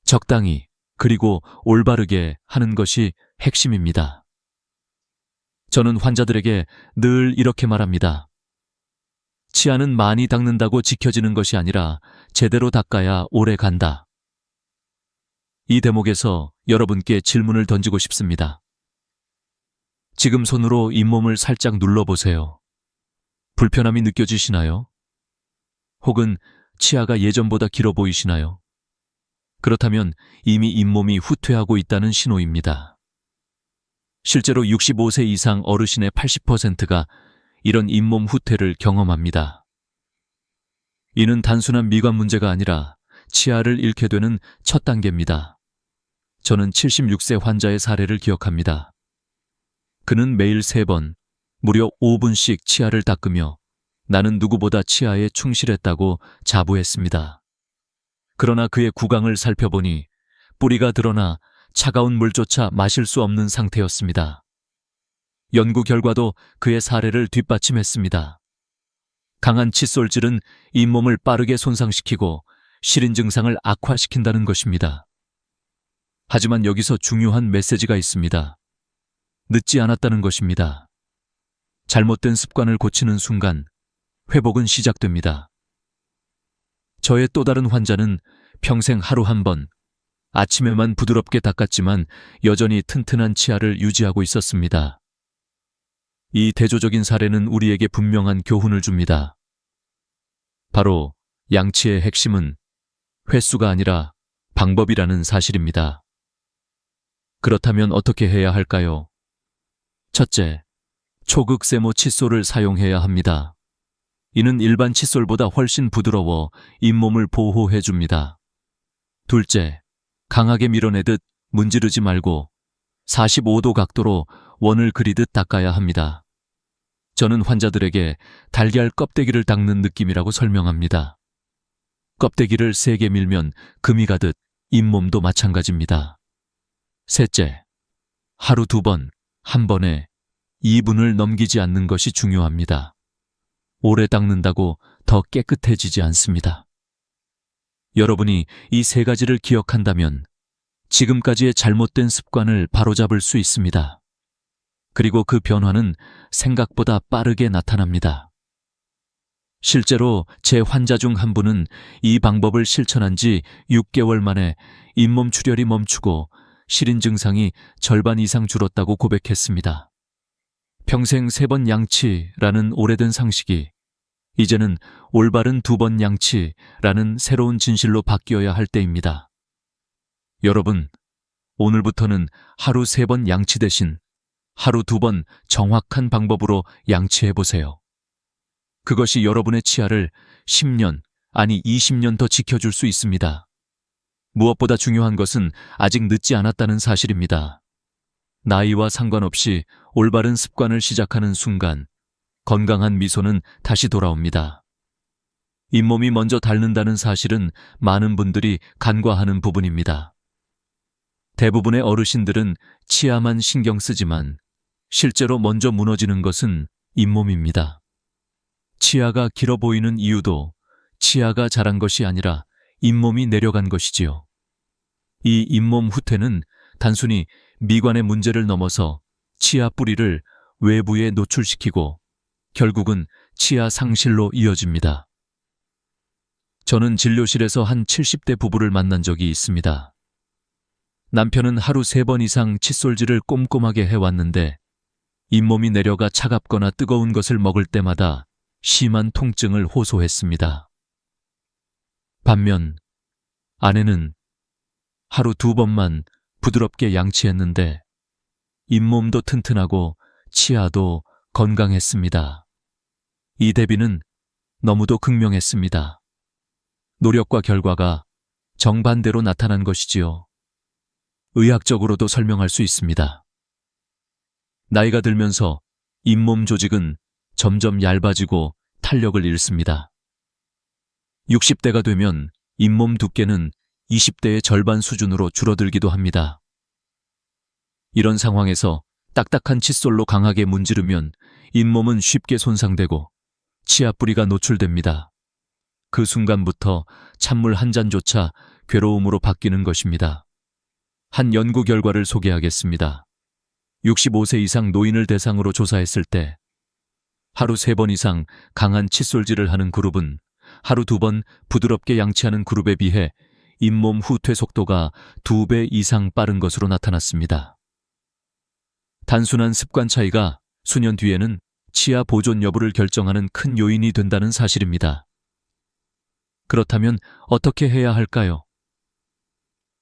적당히 그리고 올바르게 하는 것이 핵심입니다. 저는 환자들에게 늘 이렇게 말합니다. 치아는 많이 닦는다고 지켜지는 것이 아니라 제대로 닦아야 오래 간다. 이 대목에서 여러분께 질문을 던지고 싶습니다. 지금 손으로 잇몸을 살짝 눌러보세요. 불편함이 느껴지시나요? 혹은 치아가 예전보다 길어 보이시나요? 그렇다면 이미 잇몸이 후퇴하고 있다는 신호입니다. 실제로 65세 이상 어르신의 80%가 이런 잇몸 후퇴를 경험합니다. 이는 단순한 미관 문제가 아니라 치아를 잃게 되는 첫 단계입니다. 저는 76세 환자의 사례를 기억합니다. 그는 매일 3번, 무려 5분씩 치아를 닦으며 나는 누구보다 치아에 충실했다고 자부했습니다. 그러나 그의 구강을 살펴보니 뿌리가 드러나 차가운 물조차 마실 수 없는 상태였습니다. 연구 결과도 그의 사례를 뒷받침했습니다. 강한 칫솔질은 잇몸을 빠르게 손상시키고 시린 증상을 악화시킨다는 것입니다. 하지만 여기서 중요한 메시지가 있습니다. 늦지 않았다는 것입니다. 잘못된 습관을 고치는 순간 회복은 시작됩니다. 저의 또 다른 환자는 평생 하루 1번, 아침에만 부드럽게 닦았지만 여전히 튼튼한 치아를 유지하고 있었습니다. 이 대조적인 사례는 우리에게 분명한 교훈을 줍니다. 바로 양치의 핵심은 횟수가 아니라 방법이라는 사실입니다. 그렇다면 어떻게 해야 할까요? 첫째, 초극세모 칫솔을 사용해야 합니다. 이는 일반 칫솔보다 훨씬 부드러워 잇몸을 보호해줍니다. 둘째, 강하게 밀어내듯 문지르지 말고 45도 각도로 원을 그리듯 닦아야 합니다. 저는 환자들에게 달걀 껍데기를 닦는 느낌이라고 설명합니다. 껍데기를 세게 밀면 금이 가듯 잇몸도 마찬가지입니다. 셋째, 하루 2번, 한 번에 2분을 넘기지 않는 것이 중요합니다. 오래 닦는다고 더 깨끗해지지 않습니다. 여러분이 이 3가지를 기억한다면 지금까지의 잘못된 습관을 바로잡을 수 있습니다. 그리고 그 변화는 생각보다 빠르게 나타납니다. 실제로 제 환자 중 한 분은 이 방법을 실천한 지 6개월 만에 잇몸 출혈이 멈추고 시린 증상이 절반 이상 줄었다고 고백했습니다. 평생 3번 양치라는 오래된 상식이 이제는 올바른 2번 양치라는 새로운 진실로 바뀌어야 할 때입니다. 여러분, 오늘부터는 하루 3번 양치 대신 하루 2번 정확한 방법으로 양치해보세요. 그것이 여러분의 치아를 10년, 아니 20년 더 지켜줄 수 있습니다. 무엇보다 중요한 것은 아직 늦지 않았다는 사실입니다. 나이와 상관없이 올바른 습관을 시작하는 순간 건강한 미소는 다시 돌아옵니다. 잇몸이 먼저 닳는다는 사실은 많은 분들이 간과하는 부분입니다. 대부분의 어르신들은 치아만 신경 쓰지만 실제로 먼저 무너지는 것은 잇몸입니다. 치아가 길어 보이는 이유도 치아가 자란 것이 아니라 잇몸이 내려간 것이지요. 이 잇몸 후퇴는 단순히 미관의 문제를 넘어서 치아 뿌리를 외부에 노출시키고 결국은 치아 상실로 이어집니다. 저는 진료실에서 한 70대 부부를 만난 적이 있습니다. 남편은 하루 3번 이상 칫솔질을 꼼꼼하게 해왔는데 잇몸이 내려가 차갑거나 뜨거운 것을 먹을 때마다 심한 통증을 호소했습니다. 반면 아내는 하루 2번만 부드럽게 양치했는데 잇몸도 튼튼하고 치아도 건강했습니다. 이 대비는 너무도 극명했습니다. 노력과 결과가 정반대로 나타난 것이지요. 의학적으로도 설명할 수 있습니다. 나이가 들면서 잇몸 조직은 점점 얇아지고 탄력을 잃습니다. 60대가 되면 잇몸 두께는 20대의 절반 수준으로 줄어들기도 합니다. 이런 상황에서 딱딱한 칫솔로 강하게 문지르면 잇몸은 쉽게 손상되고 치아 뿌리가 노출됩니다. 그 순간부터 찬물 한 잔조차 괴로움으로 바뀌는 것입니다. 한 연구 결과를 소개하겠습니다. 65세 이상 노인을 대상으로 조사했을 때 하루 3번 이상 강한 칫솔질을 하는 그룹은 하루 2번 부드럽게 양치하는 그룹에 비해 잇몸 후퇴 속도가 2배 이상 빠른 것으로 나타났습니다. 단순한 습관 차이가 수년 뒤에는 치아 보존 여부를 결정하는 큰 요인이 된다는 사실입니다. 그렇다면 어떻게 해야 할까요?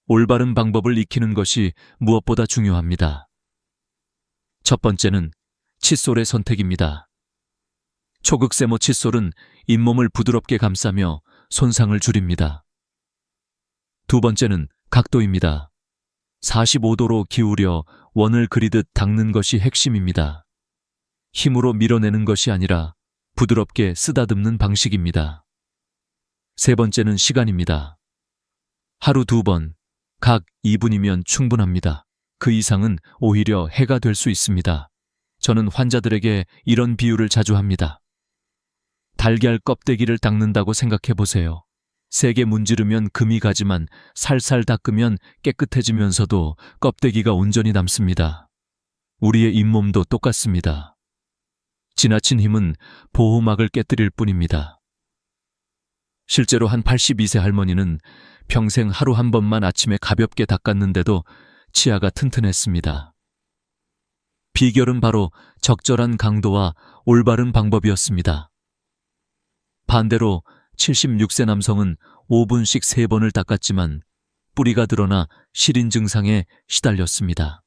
올바른 방법을 익히는 것이 무엇보다 중요합니다. 첫 번째는 칫솔의 선택입니다. 초극세모 칫솔은 잇몸을 부드럽게 감싸며 손상을 줄입니다. 두 번째는 각도입니다. 45도로 기울여 원을 그리듯 닦는 것이 핵심입니다. 힘으로 밀어내는 것이 아니라 부드럽게 쓰다듬는 방식입니다. 세 번째는 시간입니다. 하루 2번, 각 2분이면 충분합니다. 그 이상은 오히려 해가 될 수 있습니다. 저는 환자들에게 이런 비유를 자주 합니다. 달걀 껍데기를 닦는다고 생각해 보세요. 세게 문지르면 금이 가지만 살살 닦으면 깨끗해지면서도 껍데기가 온전히 남습니다. 우리의 잇몸도 똑같습니다. 지나친 힘은 보호막을 깨뜨릴 뿐입니다. 실제로 한 82세 할머니는 평생 하루 한 번만 아침에 가볍게 닦았는데도 치아가 튼튼했습니다. 비결은 바로 적절한 강도와 올바른 방법이었습니다. 반대로 76세 남성은 5분씩 3번을 닦았지만 뿌리가 드러나 시린 증상에 시달렸습니다.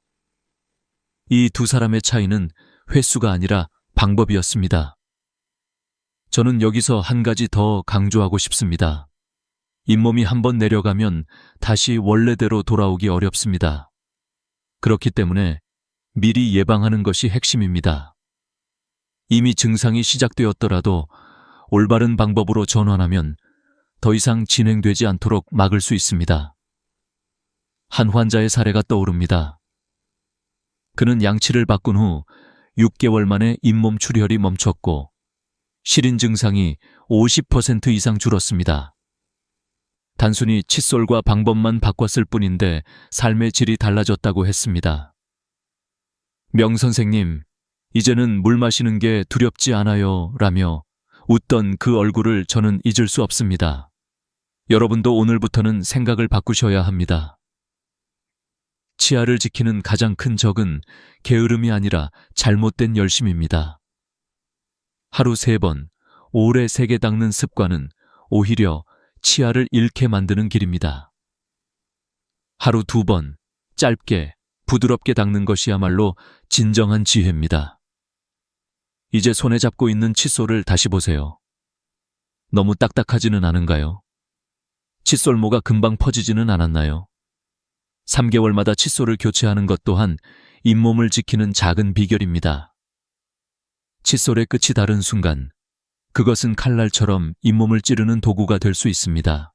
이 두 사람의 차이는 횟수가 아니라 방법이었습니다. 저는 여기서 한 가지 더 강조하고 싶습니다. 잇몸이 한번 내려가면 다시 원래대로 돌아오기 어렵습니다. 그렇기 때문에 미리 예방하는 것이 핵심입니다. 이미 증상이 시작되었더라도 올바른 방법으로 전환하면 더 이상 진행되지 않도록 막을 수 있습니다. 한 환자의 사례가 떠오릅니다. 그는 양치를 바꾼 후 6개월 만에 잇몸 출혈이 멈췄고 시린 증상이 50% 이상 줄었습니다. 단순히 칫솔과 방법만 바꿨을 뿐인데 삶의 질이 달라졌다고 했습니다. 명 선생님, 이제는 물 마시는 게 두렵지 않아요 라며 웃던 그 얼굴을 저는 잊을 수 없습니다. 여러분도 오늘부터는 생각을 바꾸셔야 합니다. 치아를 지키는 가장 큰 적은 게으름이 아니라 잘못된 열심입니다. 하루 3번, 오래 세게 닦는 습관은 오히려 치아를 잃게 만드는 길입니다. 하루 2번, 짧게, 부드럽게 닦는 것이야말로 진정한 지혜입니다. 이제 손에 잡고 있는 칫솔을 다시 보세요. 너무 딱딱하지는 않은가요? 칫솔모가 금방 퍼지지는 않았나요? 3개월마다 칫솔을 교체하는 것 또한 잇몸을 지키는 작은 비결입니다. 칫솔의 끝이 닳은 순간 그것은 칼날처럼 잇몸을 찌르는 도구가 될 수 있습니다.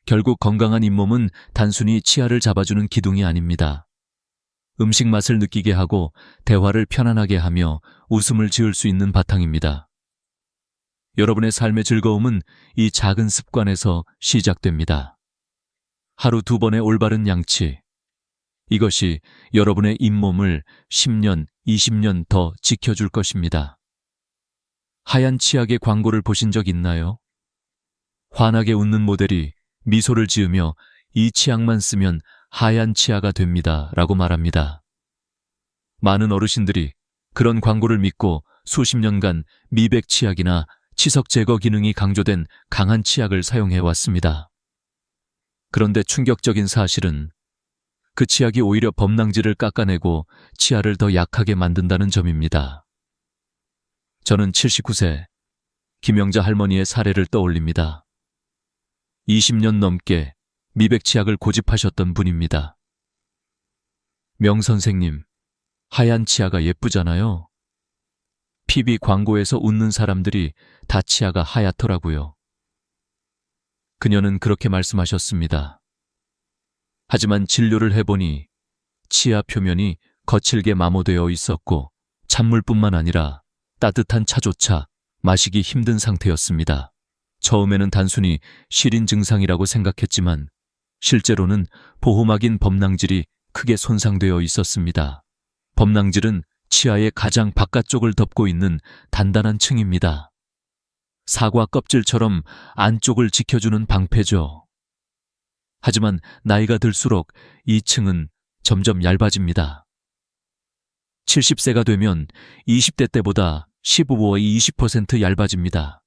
결국 건강한 잇몸은 단순히 치아를 잡아주는 기둥이 아닙니다. 음식 맛을 느끼게 하고 대화를 편안하게 하며 웃음을 지을 수 있는 바탕입니다. 여러분의 삶의 즐거움은 이 작은 습관에서 시작됩니다. 하루 2번의 올바른 양치. 이것이 여러분의 잇몸을 10년, 20년 더 지켜줄 것입니다. 하얀 치약의 광고를 보신 적 있나요? 환하게 웃는 모델이 미소를 지으며 이 치약만 쓰면 하얀 치아가 됩니다 라고 말합니다. 많은 어르신들이 그런 광고를 믿고 수십 년간 미백 치약이나 치석 제거 기능이 강조된 강한 치약을 사용해 왔습니다. 그런데 충격적인 사실은 그 치약이 오히려 범랑지를 깎아내고 치아를 더 약하게 만든다는 점입니다. 저는 79세 김영자 할머니의 사례를 떠올립니다. 20년 넘게 미백 치약을 고집하셨던 분입니다. 명 선생님, 하얀 치아가 예쁘잖아요. PB 광고에서 웃는 사람들이 다 치아가 하얗더라고요. 그녀는 그렇게 말씀하셨습니다. 하지만 진료를 해보니 치아 표면이 거칠게 마모되어 있었고 찬물뿐만 아니라 따뜻한 차조차 마시기 힘든 상태였습니다. 처음에는 단순히 시린 증상이라고 생각했지만 실제로는 보호막인 범랑질이 크게 손상되어 있었습니다. 범랑질은 치아의 가장 바깥쪽을 덮고 있는 단단한 층입니다. 사과 껍질처럼 안쪽을 지켜주는 방패죠. 하지만 나이가 들수록 이 층은 점점 얇아집니다. 70세가 되면 20대 때보다 15에서 20% 얇아집니다.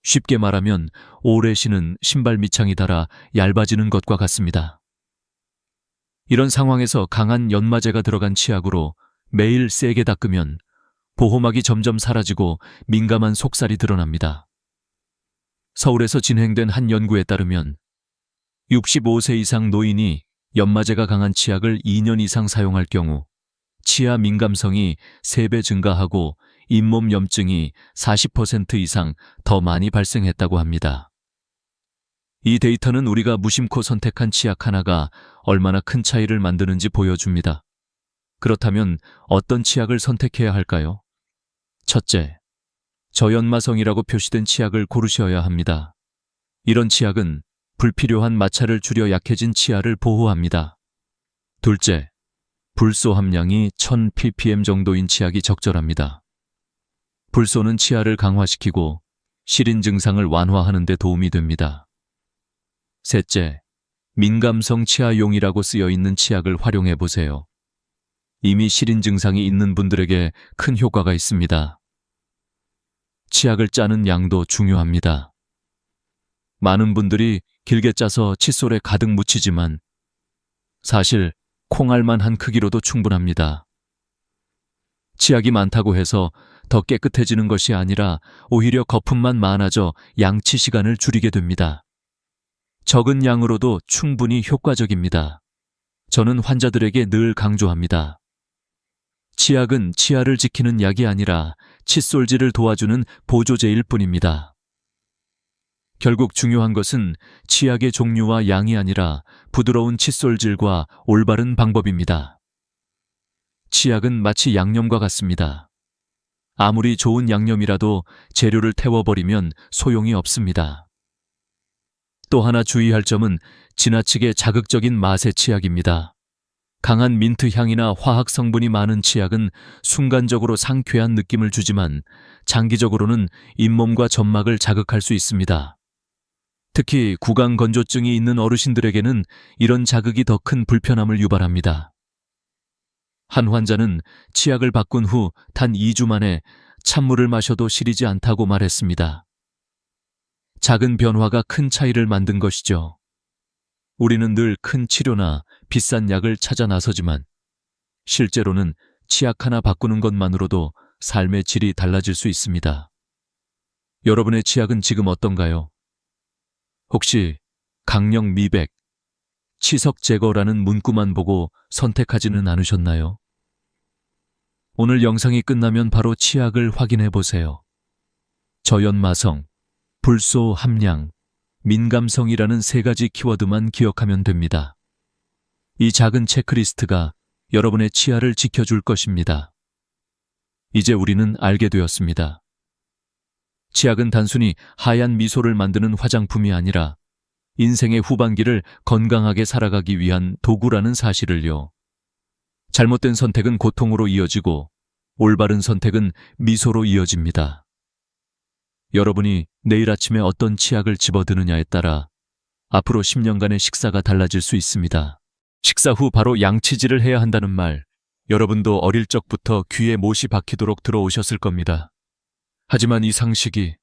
쉽게 말하면 오래 신은 신발 밑창이 닳아 얇아지는 것과 같습니다. 이런 상황에서 강한 연마제가 들어간 치약으로 매일 세게 닦으면 보호막이 점점 사라지고 민감한 속살이 드러납니다. 서울에서 진행된 한 연구에 따르면 65세 이상 노인이 연마제가 강한 치약을 2년 이상 사용할 경우 치아 민감성이 3배 증가하고 잇몸 염증이 40% 이상 더 많이 발생했다고 합니다. 이 데이터는 우리가 무심코 선택한 치약 하나가 얼마나 큰 차이를 만드는지 보여줍니다. 그렇다면 어떤 치약을 선택해야 할까요? 첫째, 저연마성이라고 표시된 치약을 고르셔야 합니다. 이런 치약은 불필요한 마찰을 줄여 약해진 치아를 보호합니다. 둘째, 불소 함량이 1000ppm 정도인 치약이 적절합니다. 불소는 치아를 강화시키고 시린 증상을 완화하는 데 도움이 됩니다. 셋째, 민감성 치아용이라고 쓰여 있는 치약을 활용해 보세요. 이미 시린 증상이 있는 분들에게 큰 효과가 있습니다. 치약을 짜는 양도 중요합니다. 많은 분들이 길게 짜서 칫솔에 가득 묻히지만 사실 콩알만 한 크기로도 충분합니다. 치약이 많다고 해서 더 깨끗해지는 것이 아니라 오히려 거품만 많아져 양치 시간을 줄이게 됩니다. 적은 양으로도 충분히 효과적입니다. 저는 환자들에게 늘 강조합니다. 치약은 치아를 지키는 약이 아니라 칫솔질을 도와주는 보조제일 뿐입니다. 결국 중요한 것은 치약의 종류와 양이 아니라 부드러운 칫솔질과 올바른 방법입니다. 치약은 마치 양념과 같습니다. 아무리 좋은 양념이라도 재료를 태워버리면 소용이 없습니다. 또 하나 주의할 점은 지나치게 자극적인 맛의 치약입니다. 강한 민트 향이나 화학 성분이 많은 치약은 순간적으로 상쾌한 느낌을 주지만 장기적으로는 잇몸과 점막을 자극할 수 있습니다. 특히 구강 건조증이 있는 어르신들에게는 이런 자극이 더 큰 불편함을 유발합니다. 한 환자는 치약을 바꾼 후 단 2주 만에 찬물을 마셔도 시리지 않다고 말했습니다. 작은 변화가 큰 차이를 만든 것이죠. 우리는 늘 큰 치료나 비싼 약을 찾아 나서지만 실제로는 치약 하나 바꾸는 것만으로도 삶의 질이 달라질 수 있습니다. 여러분의 치약은 지금 어떤가요? 혹시 강령 미백, 치석 제거라는 문구만 보고 선택하지는 않으셨나요? 오늘 영상이 끝나면 바로 치약을 확인해 보세요. 저연마성, 불소 함량, 민감성이라는 3가지 키워드만 기억하면 됩니다. 이 작은 체크리스트가 여러분의 치아를 지켜줄 것입니다. 이제 우리는 알게 되었습니다. 치약은 단순히 하얀 미소를 만드는 화장품이 아니라 인생의 후반기를 건강하게 살아가기 위한 도구라는 사실을요. 잘못된 선택은 고통으로 이어지고 올바른 선택은 미소로 이어집니다. 여러분이 내일 아침에 어떤 치약을 집어드느냐에 따라 앞으로 10년간의 식사가 달라질 수 있습니다. 식사 후 바로 양치질을 해야 한다는 말, 여러분도 어릴 적부터 귀에 못이 박히도록 들어오셨을 겁니다. 하지만 이 상식이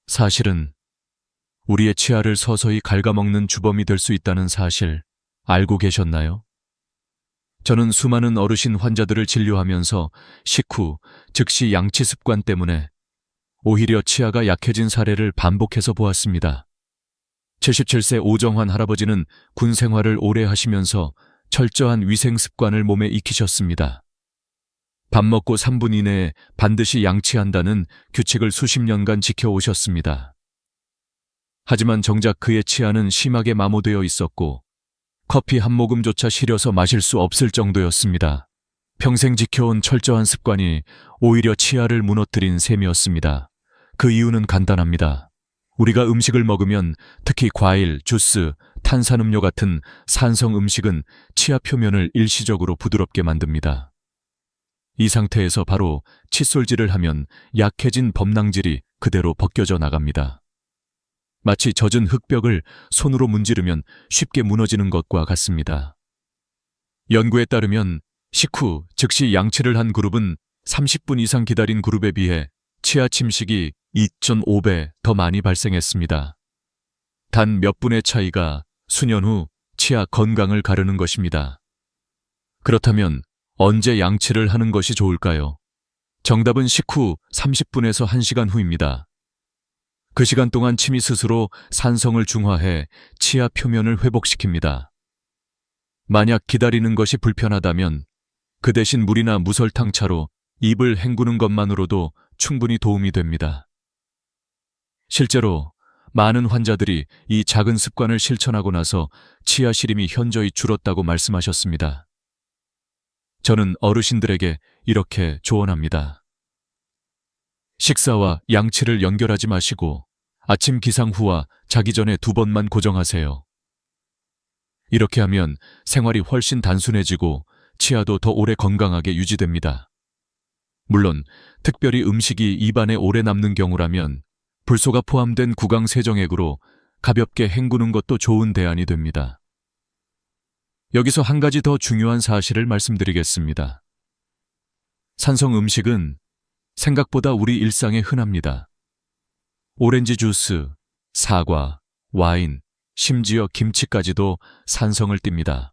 사실은 우리의 치아를 서서히 갉아먹는 주범이 될 수 있다는 사실 알고 계셨나요? 저는 수많은 어르신 환자들을 진료하면서 식후, 즉시 양치 습관 때문에 오히려 치아가 약해진 사례를 반복해서 보았습니다. 77세 오정환 할아버지는 군 생활을 오래 하시면서 철저한 위생 습관을 몸에 익히셨습니다. 밥 먹고 3분 이내에 반드시 양치한다는 규칙을 수십 년간 지켜오셨습니다. 하지만 정작 그의 치아는 심하게 마모되어 있었고 커피 한 모금조차 시려서 마실 수 없을 정도였습니다. 평생 지켜온 철저한 습관이 오히려 치아를 무너뜨린 셈이었습니다. 그 이유는 간단합니다. 우리가 음식을 먹으면 특히 과일, 주스, 탄산음료 같은 산성 음식은 치아 표면을 일시적으로 부드럽게 만듭니다. 이 상태에서 바로 칫솔질을 하면 약해진 범낭질이 그대로 벗겨져 나갑니다. 마치 젖은 흙벽을 손으로 문지르면 쉽게 무너지는 것과 같습니다. 연구에 따르면 식후 즉시 양치를 한 그룹은 30분 이상 기다린 그룹에 비해 치아 침식이 2.5배 더 많이 발생했습니다. 단 몇 분의 차이가 수년 후 치아 건강을 가르는 것입니다. 그렇다면 언제 양치를 하는 것이 좋을까요? 정답은 식후 30분에서 1시간 후입니다. 그 시간 동안 침이 스스로 산성을 중화해 치아 표면을 회복시킵니다. 만약 기다리는 것이 불편하다면 그 대신 물이나 무설탕차로 입을 헹구는 것만으로도 충분히 도움이 됩니다. 실제로 많은 환자들이 이 작은 습관을 실천하고 나서 치아 시림이 현저히 줄었다고 말씀하셨습니다. 저는 어르신들에게 이렇게 조언합니다. 식사와 양치를 연결하지 마시고 아침 기상 후와 자기 전에 2번만 고정하세요. 이렇게 하면 생활이 훨씬 단순해지고 치아도 더 오래 건강하게 유지됩니다. 물론 특별히 음식이 입안에 오래 남는 경우라면 불소가 포함된 구강 세정액으로 가볍게 헹구는 것도 좋은 대안이 됩니다. 여기서 한 가지 더 중요한 사실을 말씀드리겠습니다. 산성 음식은 생각보다 우리 일상에 흔합니다. 오렌지 주스, 사과, 와인, 심지어 김치까지도 산성을 띱니다.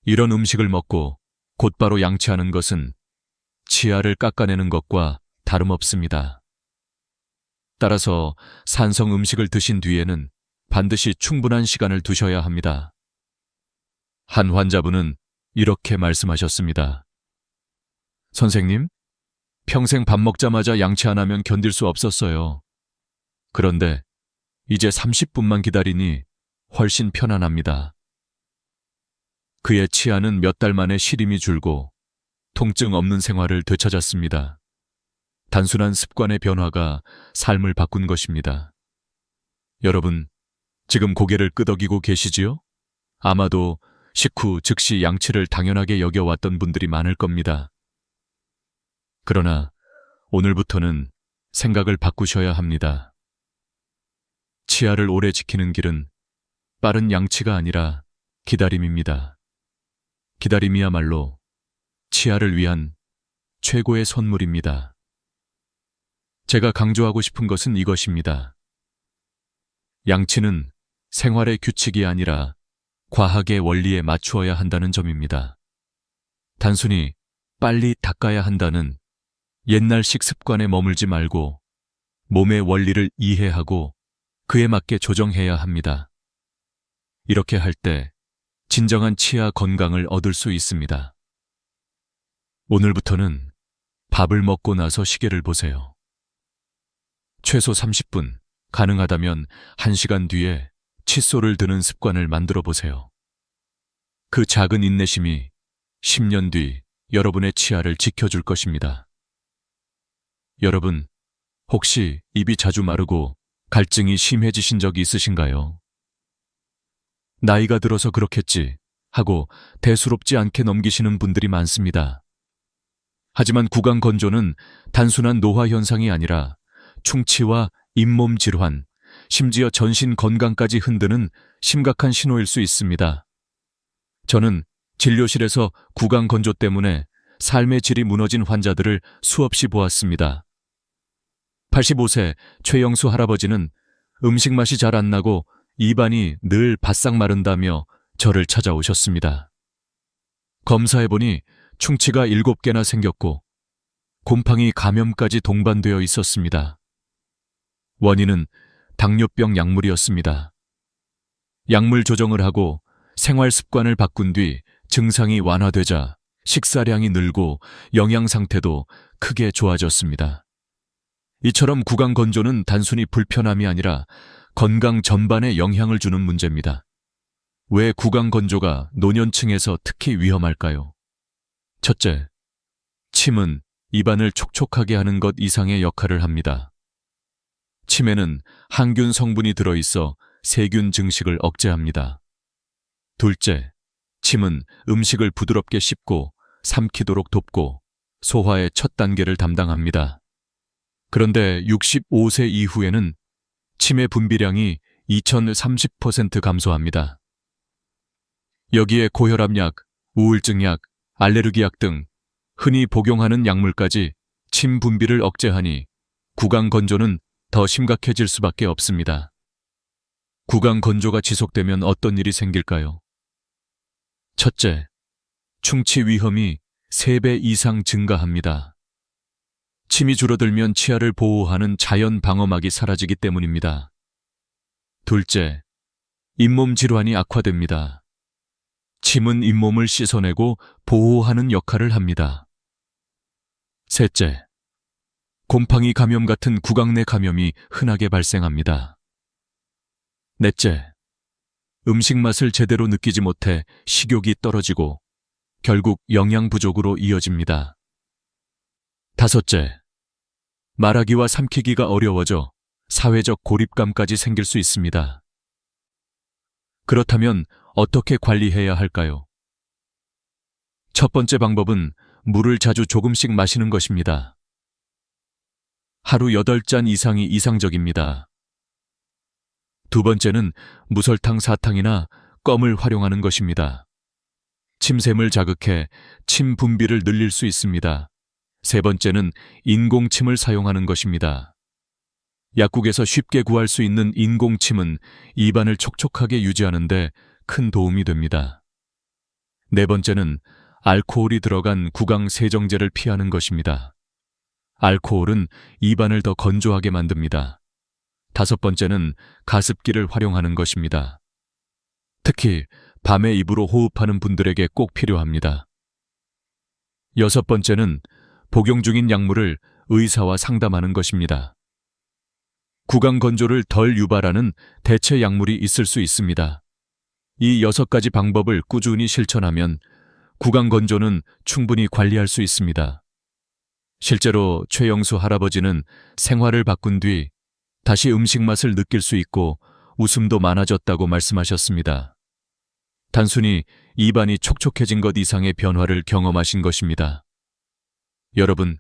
이런 음식을 먹고 곧바로 양치하는 것은 치아를 깎아내는 것과 다름없습니다. 따라서 산성 음식을 드신 뒤에는 반드시 충분한 시간을 두셔야 합니다. 한 환자분은 이렇게 말씀하셨습니다. 선생님, 평생 밥 먹자마자 양치 안 하면 견딜 수 없었어요. 그런데 이제 30분만 기다리니 훨씬 편안합니다. 그의 치아는 몇 달 만에 시림이 줄고 통증 없는 생활을 되찾았습니다. 단순한 습관의 변화가 삶을 바꾼 것입니다. 여러분, 지금 고개를 끄덕이고 계시지요? 아마도 식후 즉시 양치를 당연하게 여겨왔던 분들이 많을 겁니다. 그러나 오늘부터는 생각을 바꾸셔야 합니다. 치아를 오래 지키는 길은 빠른 양치가 아니라 기다림입니다. 기다림이야말로 치아를 위한 최고의 선물입니다. 제가 강조하고 싶은 것은 이것입니다. 양치는 생활의 규칙이 아니라 과학의 원리에 맞추어야 한다는 점입니다. 단순히 빨리 닦아야 한다는 옛날식 습관에 머물지 말고 몸의 원리를 이해하고 그에 맞게 조정해야 합니다. 이렇게 할 때 진정한 치아 건강을 얻을 수 있습니다. 오늘부터는 밥을 먹고 나서 시계를 보세요. 최소 30분, 가능하다면 1시간 뒤에 칫솔을 드는 습관을 만들어 보세요. 그 작은 인내심이 10년 뒤 여러분의 치아를 지켜줄 것입니다. 여러분, 혹시 입이 자주 마르고 갈증이 심해지신 적이 있으신가요? 나이가 들어서 그렇겠지 하고 대수롭지 않게 넘기시는 분들이 많습니다. 하지만 구강 건조는 단순한 노화 현상이 아니라 충치와 잇몸 질환, 심지어 전신 건강까지 흔드는 심각한 신호일 수 있습니다. 저는 진료실에서 구강 건조 때문에 삶의 질이 무너진 환자들을 수없이 보았습니다. 85세 최영수 할아버지는 음식 맛이 잘 안 나고 입안이 늘 바싹 마른다며 저를 찾아오셨습니다. 검사해보니 충치가 7개나 생겼고 곰팡이 감염까지 동반되어 있었습니다. 원인은 당뇨병 약물이었습니다. 약물 조정을 하고 생활 습관을 바꾼 뒤 증상이 완화되자 식사량이 늘고 영양 상태도 크게 좋아졌습니다. 이처럼 구강 건조는 단순히 불편함이 아니라 건강 전반에 영향을 주는 문제입니다. 왜 구강 건조가 노년층에서 특히 위험할까요? 첫째, 침은 입안을 촉촉하게 하는 것 이상의 역할을 합니다. 침에는 항균 성분이 들어있어 세균 증식을 억제합니다. 둘째, 침은 음식을 부드럽게 씹고 삼키도록 돕고 소화의 첫 단계를 담당합니다. 그런데 65세 이후에는 침의 분비량이 2030% 감소합니다. 여기에 고혈압약, 우울증약, 알레르기약 등 흔히 복용하는 약물까지 침 분비를 억제하니 구강 건조는 더 심각해질 수밖에 없습니다. 구강 건조가 지속되면 어떤 일이 생길까요? 첫째, 충치 위험이 3배 이상 증가합니다. 침이 줄어들면 치아를 보호하는 자연 방어막이 사라지기 때문입니다. 둘째, 잇몸 질환이 악화됩니다. 침은 잇몸을 씻어내고 보호하는 역할을 합니다. 셋째, 곰팡이 감염 같은 구강 내 감염이 흔하게 발생합니다. 넷째, 음식 맛을 제대로 느끼지 못해 식욕이 떨어지고 결국 영양 부족으로 이어집니다. 다섯째, 말하기와 삼키기가 어려워져 사회적 고립감까지 생길 수 있습니다. 그렇다면 어떻게 관리해야 할까요? 첫 번째 방법은 물을 자주 조금씩 마시는 것입니다. 하루 8잔 이상이 이상적입니다. 두 번째는 무설탕 사탕이나 껌을 활용하는 것입니다. 침샘을 자극해 침 분비를 늘릴 수 있습니다. 세 번째는 인공침을 사용하는 것입니다. 약국에서 쉽게 구할 수 있는 인공침은 입안을 촉촉하게 유지하는 데 큰 도움이 됩니다. 네 번째는 알코올이 들어간 구강 세정제를 피하는 것입니다. 알코올은 입안을 더 건조하게 만듭니다. 다섯 번째는 가습기를 활용하는 것입니다. 특히 밤에 입으로 호흡하는 분들에게 꼭 필요합니다. 여섯 번째는 복용 중인 약물을 의사와 상담하는 것입니다. 구강 건조를 덜 유발하는 대체 약물이 있을 수 있습니다. 이 6가지 방법을 꾸준히 실천하면 구강 건조는 충분히 관리할 수 있습니다. 실제로 최영수 할아버지는 생활을 바꾼 뒤 다시 음식 맛을 느낄 수 있고 웃음도 많아졌다고 말씀하셨습니다. 단순히 입안이 촉촉해진 것 이상의 변화를 경험하신 것입니다. 여러분,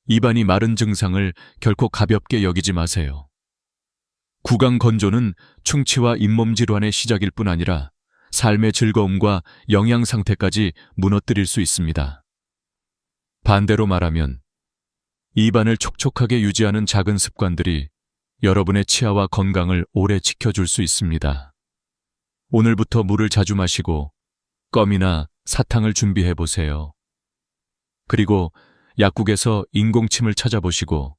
입안이 마른 증상을 결코 가볍게 여기지 마세요. 구강 건조는 충치와 잇몸 질환의 시작일 뿐 아니라 삶의 즐거움과 영양 상태까지 무너뜨릴 수 있습니다. 반대로 말하면 입안을 촉촉하게 유지하는 작은 습관들이 여러분의 치아와 건강을 오래 지켜줄 수 있습니다. 오늘부터 물을 자주 마시고 껌이나 사탕을 준비해 보세요. 그리고 약국에서 인공침을 찾아보시고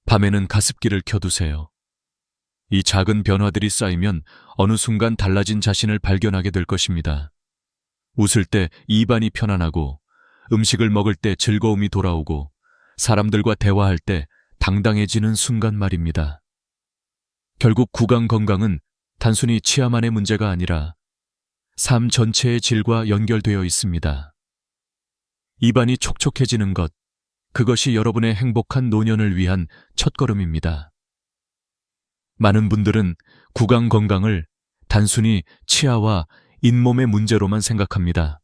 밤에는 가습기를 켜두세요. 이 작은 변화들이 쌓이면 어느 순간 달라진 자신을 발견하게 될 것입니다. 웃을 때 입안이 편안하고 음식을 먹을 때 즐거움이 돌아오고 사람들과 대화할 때 당당해지는 순간 말입니다. 결국 구강 건강은 단순히 치아만의 문제가 아니라 삶 전체의 질과 연결되어 있습니다. 입안이 촉촉해지는 것, 그것이 여러분의 행복한 노년을 위한 첫걸음입니다. 많은 분들은 구강 건강을 단순히 치아와 잇몸의 문제로만 생각합니다.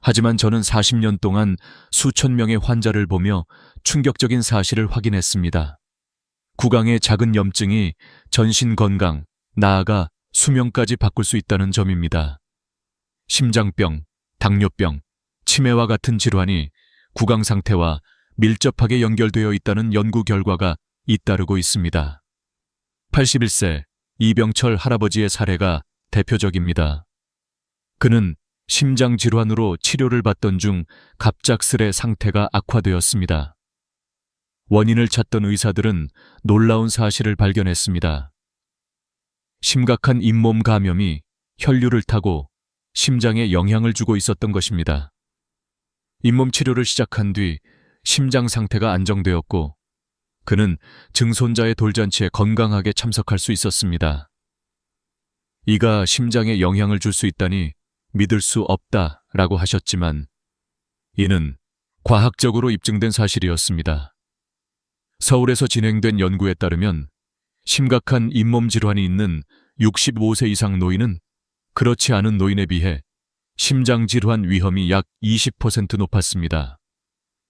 하지만 저는 40년 동안 수천 명의 환자를 보며 충격적인 사실을 확인했습니다. 구강의 작은 염증이 전신 건강, 나아가 수명까지 바꿀 수 있다는 점입니다. 심장병, 당뇨병, 치매와 같은 질환이 구강 상태와 밀접하게 연결되어 있다는 연구 결과가 잇따르고 있습니다. 81세 이병철 할아버지의 사례가 대표적입니다. 그는 심장 질환으로 치료를 받던 중 갑작스레 상태가 악화되었습니다. 원인을 찾던 의사들은 놀라운 사실을 발견했습니다. 심각한 잇몸 감염이 혈류를 타고 심장에 영향을 주고 있었던 것입니다. 잇몸 치료를 시작한 뒤 심장 상태가 안정되었고 그는 증손자의 돌잔치에 건강하게 참석할 수 있었습니다. 이가 심장에 영향을 줄 수 있다니 믿을 수 없다라고 하셨지만 이는 과학적으로 입증된 사실이었습니다. 서울에서 진행된 연구에 따르면 심각한 잇몸 질환이 있는 65세 이상 노인은 그렇지 않은 노인에 비해 심장 질환 위험이 약 20% 높았습니다.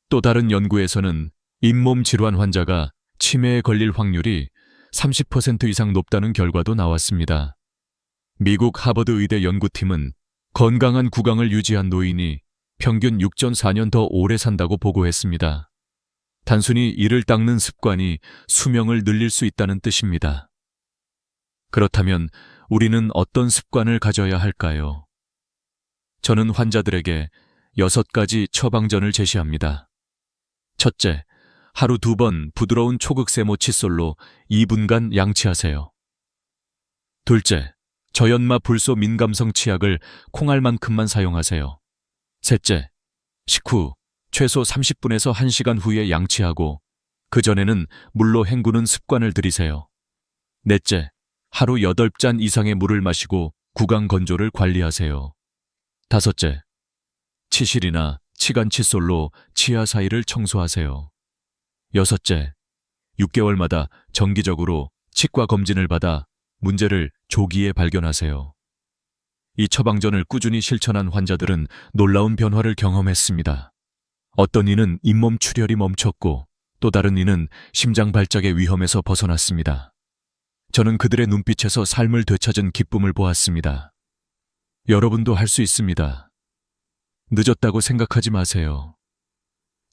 또 다른 연구에서는 잇몸 질환 환자가 치매에 걸릴 확률이 30% 이상 높다는 결과도 나왔습니다. 미국 하버드 의대 연구팀은 건강한 구강을 유지한 노인이 평균 6.4년 더 오래 산다고 보고했습니다. 단순히 이를 닦는 습관이 수명을 늘릴 수 있다는 뜻입니다. 그렇다면 우리는 어떤 습관을 가져야 할까요? 저는 환자들에게 6가지 처방전을 제시합니다. 첫째, 하루 2번 부드러운 초극세모 칫솔로 2분간 양치하세요. 둘째, 저연마 불소 민감성 치약을 콩알만큼만 사용하세요. 셋째, 식후 최소 30분에서 1시간 후에 양치하고 그전에는 물로 헹구는 습관을 들이세요. 넷째, 하루 8잔 이상의 물을 마시고 구강 건조를 관리하세요. 다섯째, 치실이나 치간 칫솔로 치아 사이를 청소하세요. 여섯째, 6개월마다 정기적으로 치과 검진을 받아 문제를 조기에 발견하세요. 이 처방전을 꾸준히 실천한 환자들은 놀라운 변화를 경험했습니다. 어떤 이는 잇몸 출혈이 멈췄고 또 다른 이는 심장 발작의 위험에서 벗어났습니다. 저는 그들의 눈빛에서 삶을 되찾은 기쁨을 보았습니다. 여러분도 할 수 있습니다. 늦었다고 생각하지 마세요.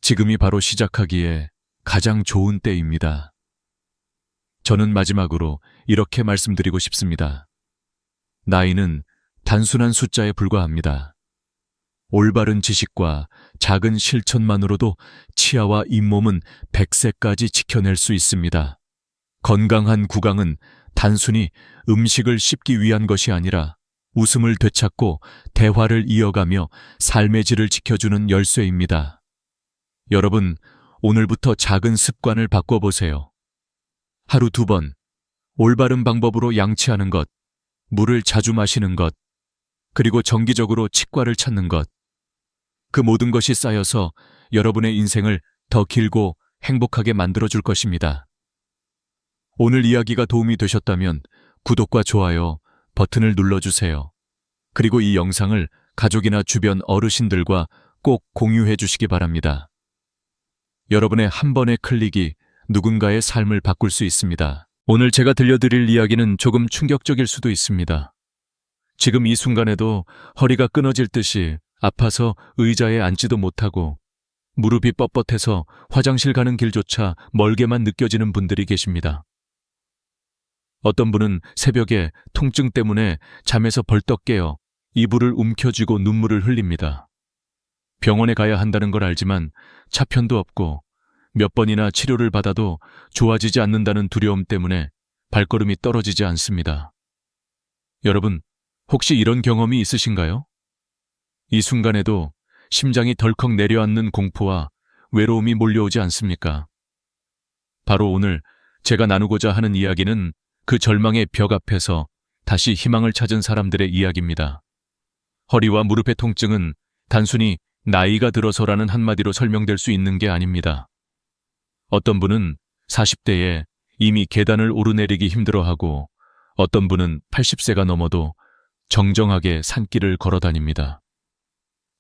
지금이 바로 시작하기에 가장 좋은 때입니다. 저는 마지막으로 이렇게 말씀드리고 싶습니다. 나이는 단순한 숫자에 불과합니다. 올바른 지식과 작은 실천만으로도 치아와 잇몸은 100세까지 지켜낼 수 있습니다. 건강한 구강은 단순히 음식을 씹기 위한 것이 아니라 웃음을 되찾고 대화를 이어가며 삶의 질을 지켜주는 열쇠입니다. 여러분, 오늘부터 작은 습관을 바꿔보세요. 하루 2번, 올바른 방법으로 양치하는 것, 물을 자주 마시는 것, 그리고 정기적으로 치과를 찾는 것. 그 모든 것이 쌓여서 여러분의 인생을 더 길고 행복하게 만들어줄 것입니다. 오늘 이야기가 도움이 되셨다면 구독과 좋아요 버튼을 눌러주세요. 그리고 이 영상을 가족이나 주변 어르신들과 꼭 공유해 주시기 바랍니다. 여러분의 한 번의 클릭이 누군가의 삶을 바꿀 수 있습니다. 오늘 제가 들려드릴 이야기는 조금 충격적일 수도 있습니다. 지금 이 순간에도 허리가 끊어질 듯이 아파서 의자에 앉지도 못하고 무릎이 뻣뻣해서 화장실 가는 길조차 멀게만 느껴지는 분들이 계십니다. 어떤 분은 새벽에 통증 때문에 잠에서 벌떡 깨어 이불을 움켜쥐고 눈물을 흘립니다. 병원에 가야 한다는 걸 알지만 차편도 없고 몇 번이나 치료를 받아도 좋아지지 않는다는 두려움 때문에 발걸음이 떨어지지 않습니다. 여러분, 혹시 이런 경험이 있으신가요? 이 순간에도 심장이 덜컥 내려앉는 공포와 외로움이 몰려오지 않습니까? 바로 오늘 제가 나누고자 하는 이야기는 그 절망의 벽 앞에서 다시 희망을 찾은 사람들의 이야기입니다. 허리와 무릎의 통증은 단순히 나이가 들어서라는 한마디로 설명될 수 있는 게 아닙니다. 어떤 분은 40대에 이미 계단을 오르내리기 힘들어하고 어떤 분은 80세가 넘어도 정정하게 산길을 걸어 다닙니다.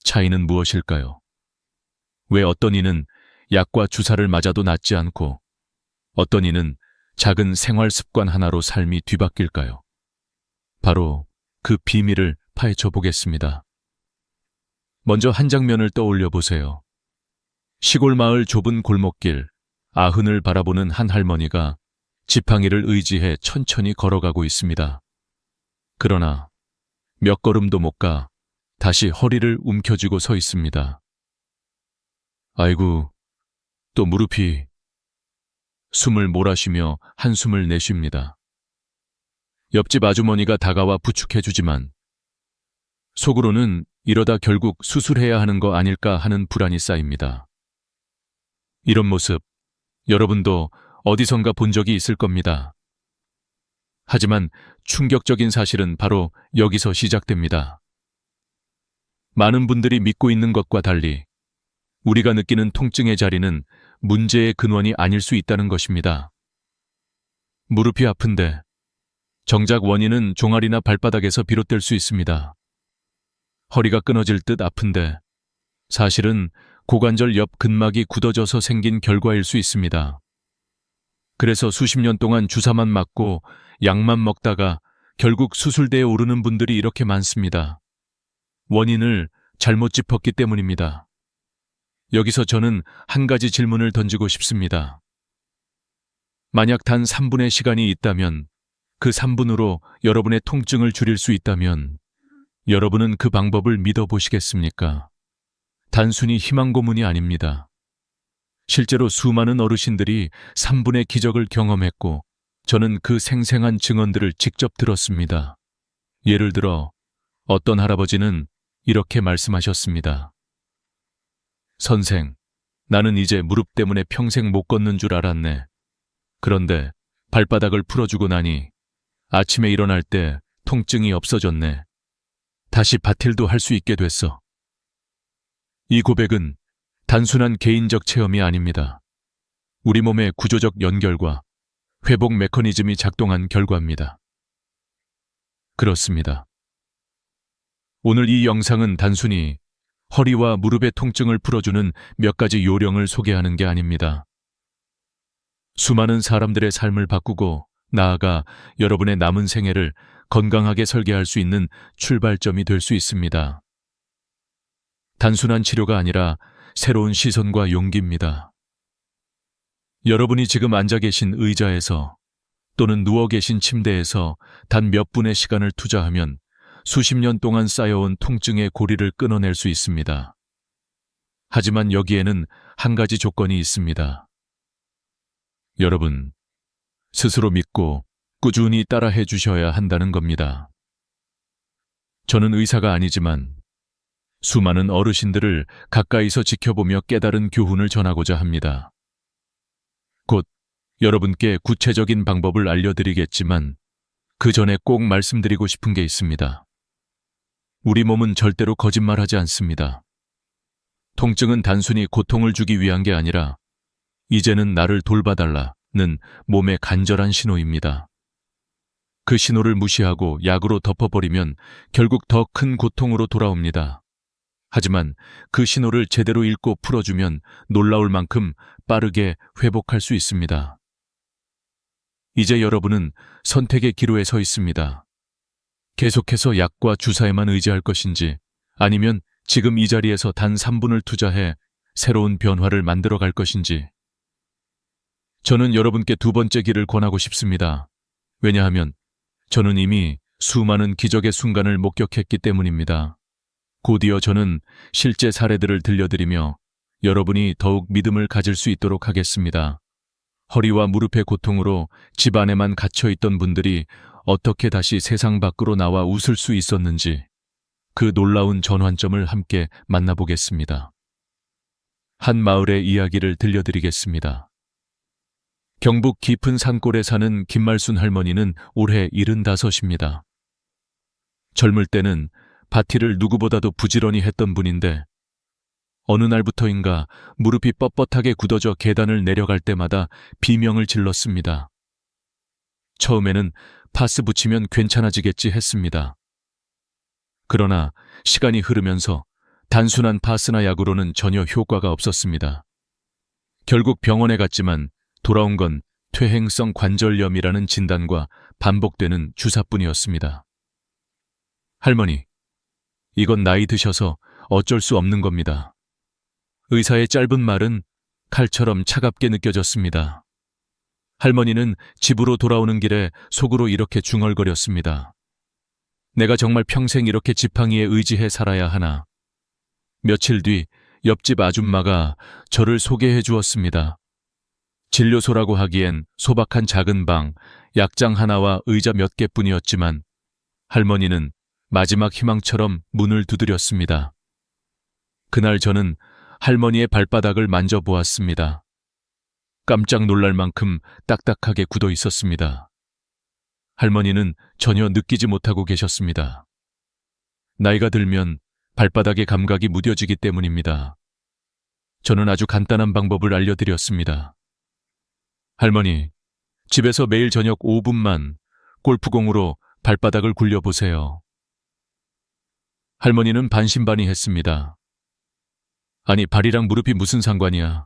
차이는 무엇일까요? 왜 어떤 이는 약과 주사를 맞아도 낫지 않고 어떤 이는 작은 생활 습관 하나로 삶이 뒤바뀔까요? 바로 그 비밀을 파헤쳐 보겠습니다. 먼저 한 장면을 떠올려 보세요. 시골 마을 좁은 골목길, 아흔을 바라보는 한 할머니가 지팡이를 의지해 천천히 걸어가고 있습니다. 그러나 몇 걸음도 못 가 다시 허리를 움켜쥐고 서 있습니다. 아이고, 또 무릎이... 숨을 몰아쉬며 한숨을 내쉽니다. 옆집 아주머니가 다가와 부축해주지만 속으로는 이러다 결국 수술해야 하는 거 아닐까 하는 불안이 쌓입니다. 이런 모습, 여러분도 어디선가 본 적이 있을 겁니다. 하지만 충격적인 사실은 바로 여기서 시작됩니다. 많은 분들이 믿고 있는 것과 달리 우리가 느끼는 통증의 자리는 문제의 근원이 아닐 수 있다는 것입니다. 무릎이 아픈데 정작 원인은 종아리나 발바닥에서 비롯될 수 있습니다. 허리가 끊어질 듯 아픈데 사실은 고관절 옆 근막이 굳어져서 생긴 결과일 수 있습니다. 그래서 수십 년 동안 주사만 맞고 약만 먹다가 결국 수술대에 오르는 분들이 이렇게 많습니다. 원인을 잘못 짚었기 때문입니다. 여기서 저는 한 가지 질문을 던지고 싶습니다. 만약 단 3분의 시간이 있다면, 그 3분으로 여러분의 통증을 줄일 수 있다면 여러분은 그 방법을 믿어보시겠습니까? 단순히 희망 고문이 아닙니다. 실제로 수많은 어르신들이 3분의 기적을 경험했고 저는 그 생생한 증언들을 직접 들었습니다. 예를 들어 어떤 할아버지는 이렇게 말씀하셨습니다. 선생, 나는 이제 무릎 때문에 평생 못 걷는 줄 알았네. 그런데 발바닥을 풀어주고 나니 아침에 일어날 때 통증이 없어졌네. 다시 밭일도 할 수 있게 됐어. 이 고백은 단순한 개인적 체험이 아닙니다. 우리 몸의 구조적 연결과 회복 메커니즘이 작동한 결과입니다. 그렇습니다. 오늘 이 영상은 단순히 허리와 무릎의 통증을 풀어주는 몇 가지 요령을 소개하는 게 아닙니다. 수많은 사람들의 삶을 바꾸고 나아가 여러분의 남은 생애를 건강하게 설계할 수 있는 출발점이 될 수 있습니다. 단순한 치료가 아니라 새로운 시선과 용기입니다. 여러분이 지금 앉아 계신 의자에서 또는 누워 계신 침대에서 단 몇 분의 시간을 투자하면 수십 년 동안 쌓여온 통증의 고리를 끊어낼 수 있습니다. 하지만 여기에는 한 가지 조건이 있습니다. 여러분, 스스로 믿고 꾸준히 따라해 주셔야 한다는 겁니다. 저는 의사가 아니지만 수많은 어르신들을 가까이서 지켜보며 깨달은 교훈을 전하고자 합니다. 곧 여러분께 구체적인 방법을 알려드리겠지만 그 전에 꼭 말씀드리고 싶은 게 있습니다. 우리 몸은 절대로 거짓말하지 않습니다. 통증은 단순히 고통을 주기 위한 게 아니라 이제는 나를 돌봐달라는 몸의 간절한 신호입니다. 그 신호를 무시하고 약으로 덮어버리면 결국 더 큰 고통으로 돌아옵니다. 하지만 그 신호를 제대로 읽고 풀어주면 놀라울 만큼 빠르게 회복할 수 있습니다. 이제 여러분은 선택의 기로에 서 있습니다. 계속해서 약과 주사에만 의지할 것인지 아니면 지금 이 자리에서 단 3분을 투자해 새로운 변화를 만들어 갈 것인지. 저는 여러분께 두 번째 길을 권하고 싶습니다. 왜냐하면 저는 이미 수많은 기적의 순간을 목격했기 때문입니다. 곧이어 저는 실제 사례들을 들려드리며 여러분이 더욱 믿음을 가질 수 있도록 하겠습니다. 허리와 무릎의 고통으로 집 안에만 갇혀 있던 분들이 어떻게 다시 세상 밖으로 나와 웃을 수 있었는지 그 놀라운 전환점을 함께 만나보겠습니다. 한 마을의 이야기를 들려드리겠습니다. 경북 깊은 산골에 사는 김말순 할머니는 올해 75입니다. 젊을 때는 밭일을 누구보다도 부지런히 했던 분인데 어느 날부터인가 무릎이 뻣뻣하게 굳어져 계단을 내려갈 때마다 비명을 질렀습니다. 처음에는 파스 붙이면 괜찮아지겠지 했습니다. 그러나 시간이 흐르면서 단순한 파스나 약으로는 전혀 효과가 없었습니다. 결국 병원에 갔지만 돌아온 건 퇴행성 관절염이라는 진단과 반복되는 주사뿐이었습니다. 할머니, 이건 나이 드셔서 어쩔 수 없는 겁니다. 의사의 짧은 말은 칼처럼 차갑게 느껴졌습니다. 할머니는 집으로 돌아오는 길에 속으로 이렇게 중얼거렸습니다. 내가 정말 평생 이렇게 지팡이에 의지해 살아야 하나. 며칠 뒤 옆집 아줌마가 저를 소개해 주었습니다. 진료소라고 하기엔 소박한 작은 방, 약장 하나와 의자 몇 개뿐이었지만 할머니는 마지막 희망처럼 문을 두드렸습니다. 그날 저는 할머니의 발바닥을 만져보았습니다. 깜짝 놀랄 만큼 딱딱하게 굳어 있었습니다. 할머니는 전혀 느끼지 못하고 계셨습니다. 나이가 들면 발바닥의 감각이 무뎌지기 때문입니다. 저는 아주 간단한 방법을 알려드렸습니다. 할머니, 집에서 매일 저녁 5분만 골프공으로 발바닥을 굴려보세요. 할머니는 반신반의했습니다. 아니, 발이랑 무릎이 무슨 상관이야.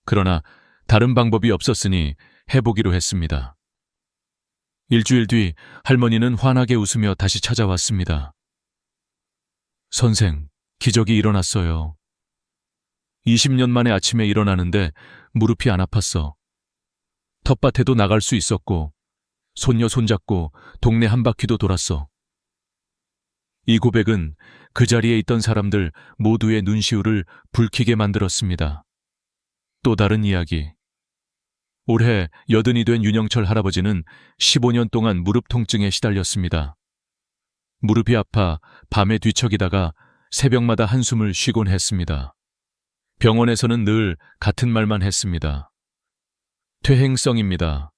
그러나 다른 방법이 없었으니 해보기로 했습니다. 일주일 뒤 할머니는 환하게 웃으며 다시 찾아왔습니다. 선생, 기적이 일어났어요. 20년 만에 아침에 일어나는데 무릎이 안 아팠어. 텃밭에도 나갈 수 있었고 손녀 손잡고 동네 한 바퀴도 돌았어. 이 고백은 그 자리에 있던 사람들 모두의 눈시울을 붉히게 만들었습니다. 또 다른 이야기. 올해 80이 된 윤영철 할아버지는 15년 동안 무릎 통증에 시달렸습니다. 무릎이 아파 밤에 뒤척이다가 새벽마다 한숨을 쉬곤 했습니다. 병원에서는 늘 같은 말만 했습니다. 퇴행성입니다.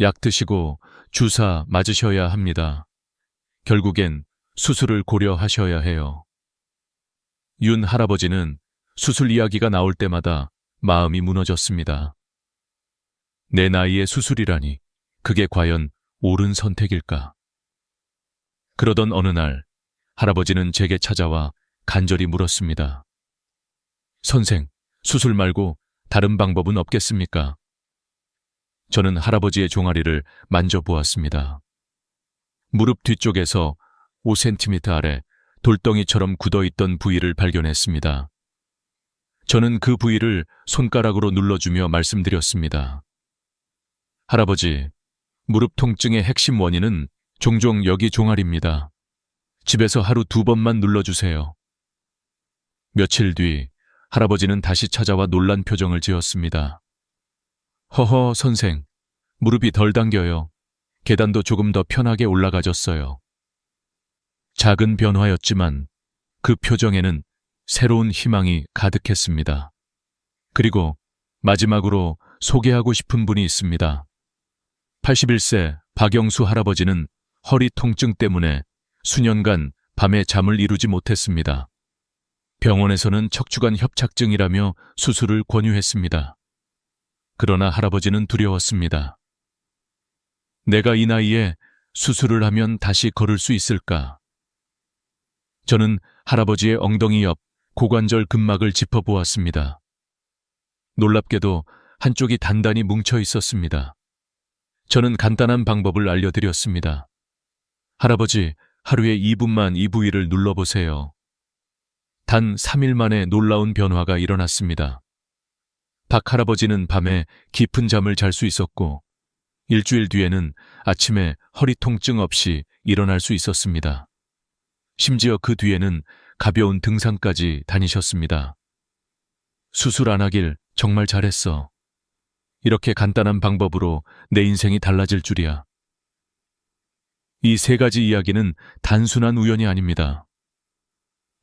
약 드시고 주사 맞으셔야 합니다. 결국엔 수술을 고려하셔야 해요. 윤 할아버지는 수술 이야기가 나올 때마다 마음이 무너졌습니다. 내 나이에 수술이라니 그게 과연 옳은 선택일까? 그러던 어느 날 할아버지는 제게 찾아와 간절히 물었습니다. 선생, 수술 말고 다른 방법은 없겠습니까? 저는 할아버지의 종아리를 만져보았습니다. 무릎 뒤쪽에서 5cm 아래 돌덩이처럼 굳어있던 부위를 발견했습니다. 저는 그 부위를 손가락으로 눌러주며 말씀드렸습니다. 할아버지, 무릎 통증의 핵심 원인은 종종 여기 종아리입니다. 집에서 하루 2번만 눌러주세요. 며칠 뒤 할아버지는 다시 찾아와 놀란 표정을 지었습니다. 허허, 선생, 무릎이 덜 당겨요. 계단도 조금 더 편하게 올라가졌어요. 작은 변화였지만 그 표정에는 새로운 희망이 가득했습니다. 그리고 마지막으로 소개하고 싶은 분이 있습니다. 81세 박영수 할아버지는 허리 통증 때문에 수년간 밤에 잠을 이루지 못했습니다. 병원에서는 척추관 협착증이라며 수술을 권유했습니다. 그러나 할아버지는 두려웠습니다. 내가 이 나이에 수술을 하면 다시 걸을 수 있을까? 저는 할아버지의 엉덩이 옆 고관절 근막을 짚어보았습니다. 놀랍게도 한쪽이 단단히 뭉쳐 있었습니다. 저는 간단한 방법을 알려드렸습니다. 할아버지, 하루에 2분만 이 부위를 눌러보세요. 단 3일 만에 놀라운 변화가 일어났습니다. 박 할아버지는 밤에 깊은 잠을 잘 수 있었고 일주일 뒤에는 아침에 허리 통증 없이 일어날 수 있었습니다. 심지어 그 뒤에는 가벼운 등산까지 다니셨습니다. 수술 안 하길 정말 잘했어. 이렇게 간단한 방법으로 내 인생이 달라질 줄이야. 이 세 가지 이야기는 단순한 우연이 아닙니다.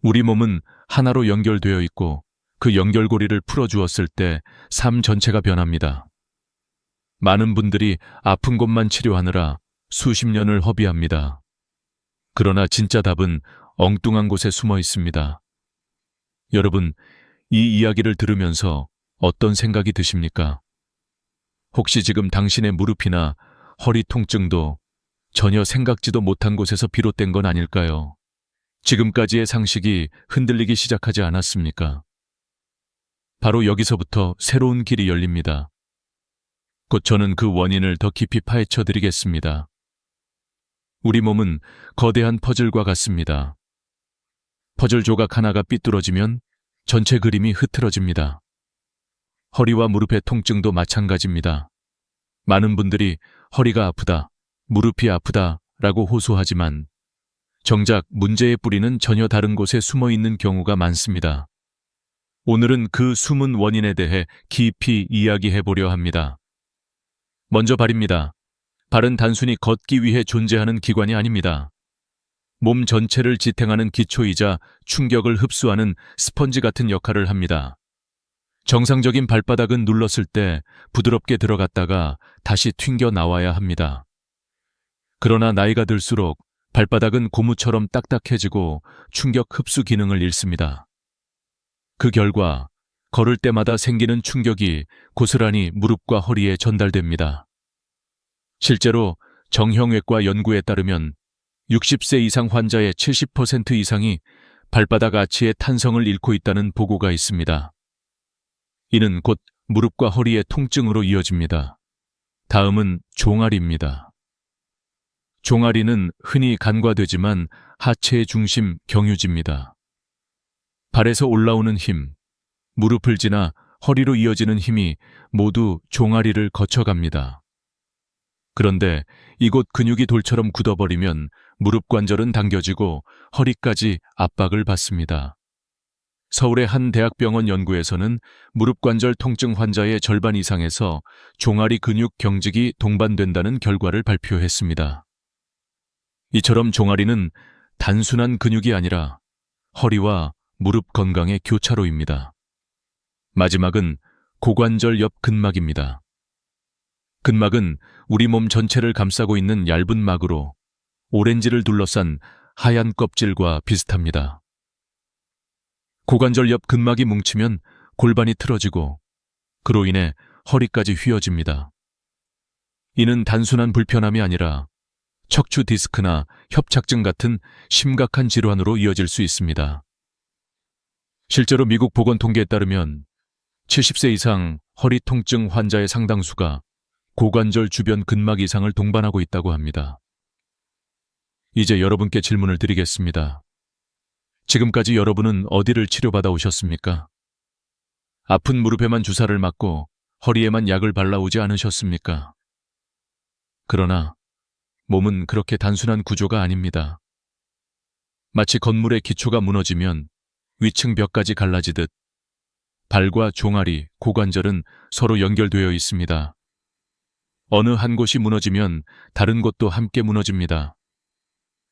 우리 몸은 하나로 연결되어 있고 그 연결고리를 풀어주었을 때 삶 전체가 변합니다. 많은 분들이 아픈 곳만 치료하느라 수십 년을 허비합니다. 그러나 진짜 답은 엉뚱한 곳에 숨어 있습니다. 여러분, 이 이야기를 들으면서 어떤 생각이 드십니까? 혹시 지금 당신의 무릎이나 허리 통증도 전혀 생각지도 못한 곳에서 비롯된 건 아닐까요? 지금까지의 상식이 흔들리기 시작하지 않았습니까? 바로 여기서부터 새로운 길이 열립니다. 곧 저는 그 원인을 더 깊이 파헤쳐 드리겠습니다. 우리 몸은 거대한 퍼즐과 같습니다. 퍼즐 조각 하나가 삐뚤어지면 전체 그림이 흐트러집니다. 허리와 무릎의 통증도 마찬가지입니다. 많은 분들이 허리가 아프다, 무릎이 아프다 라고 호소하지만 정작 문제의 뿌리는 전혀 다른 곳에 숨어 있는 경우가 많습니다. 오늘은 그 숨은 원인에 대해 깊이 이야기해 보려 합니다. 먼저 발입니다. 발은 단순히 걷기 위해 존재하는 기관이 아닙니다. 몸 전체를 지탱하는 기초이자 충격을 흡수하는 스펀지 같은 역할을 합니다. 정상적인 발바닥은 눌렀을 때 부드럽게 들어갔다가 다시 튕겨 나와야 합니다. 그러나 나이가 들수록 발바닥은 고무처럼 딱딱해지고 충격 흡수 기능을 잃습니다. 그 결과 걸을 때마다 생기는 충격이 고스란히 무릎과 허리에 전달됩니다. 실제로 정형외과 연구에 따르면 60세 이상 환자의 70% 이상이 발바닥 아치의 탄성을 잃고 있다는 보고가 있습니다. 이는 곧 무릎과 허리의 통증으로 이어집니다. 다음은 종아리입니다. 종아리는 흔히 간과되지만 하체의 중심 경유지입니다. 발에서 올라오는 힘, 무릎을 지나 허리로 이어지는 힘이 모두 종아리를 거쳐갑니다. 그런데 이곳 근육이 돌처럼 굳어버리면 무릎 관절은 당겨지고 허리까지 압박을 받습니다. 서울의 한 대학병원 연구에서는 무릎 관절 통증 환자의 절반 이상에서 종아리 근육 경직이 동반된다는 결과를 발표했습니다. 이처럼 종아리는 단순한 근육이 아니라 허리와 무릎 건강의 교차로입니다. 마지막은 고관절 옆 근막입니다. 근막은 우리 몸 전체를 감싸고 있는 얇은 막으로 오렌지를 둘러싼 하얀 껍질과 비슷합니다. 고관절 옆 근막이 뭉치면 골반이 틀어지고 그로 인해 허리까지 휘어집니다. 이는 단순한 불편함이 아니라 척추 디스크나 협착증 같은 심각한 질환으로 이어질 수 있습니다. 실제로 미국 보건 통계에 따르면 70세 이상 허리 통증 환자의 상당수가 고관절 주변 근막 이상을 동반하고 있다고 합니다. 이제 여러분께 질문을 드리겠습니다. 지금까지 여러분은 어디를 치료받아 오셨습니까? 아픈 무릎에만 주사를 맞고 허리에만 약을 발라오지 않으셨습니까? 그러나 몸은 그렇게 단순한 구조가 아닙니다. 마치 건물의 기초가 무너지면 위층 벽까지 갈라지듯 발과 종아리, 고관절은 서로 연결되어 있습니다. 어느 한 곳이 무너지면 다른 곳도 함께 무너집니다.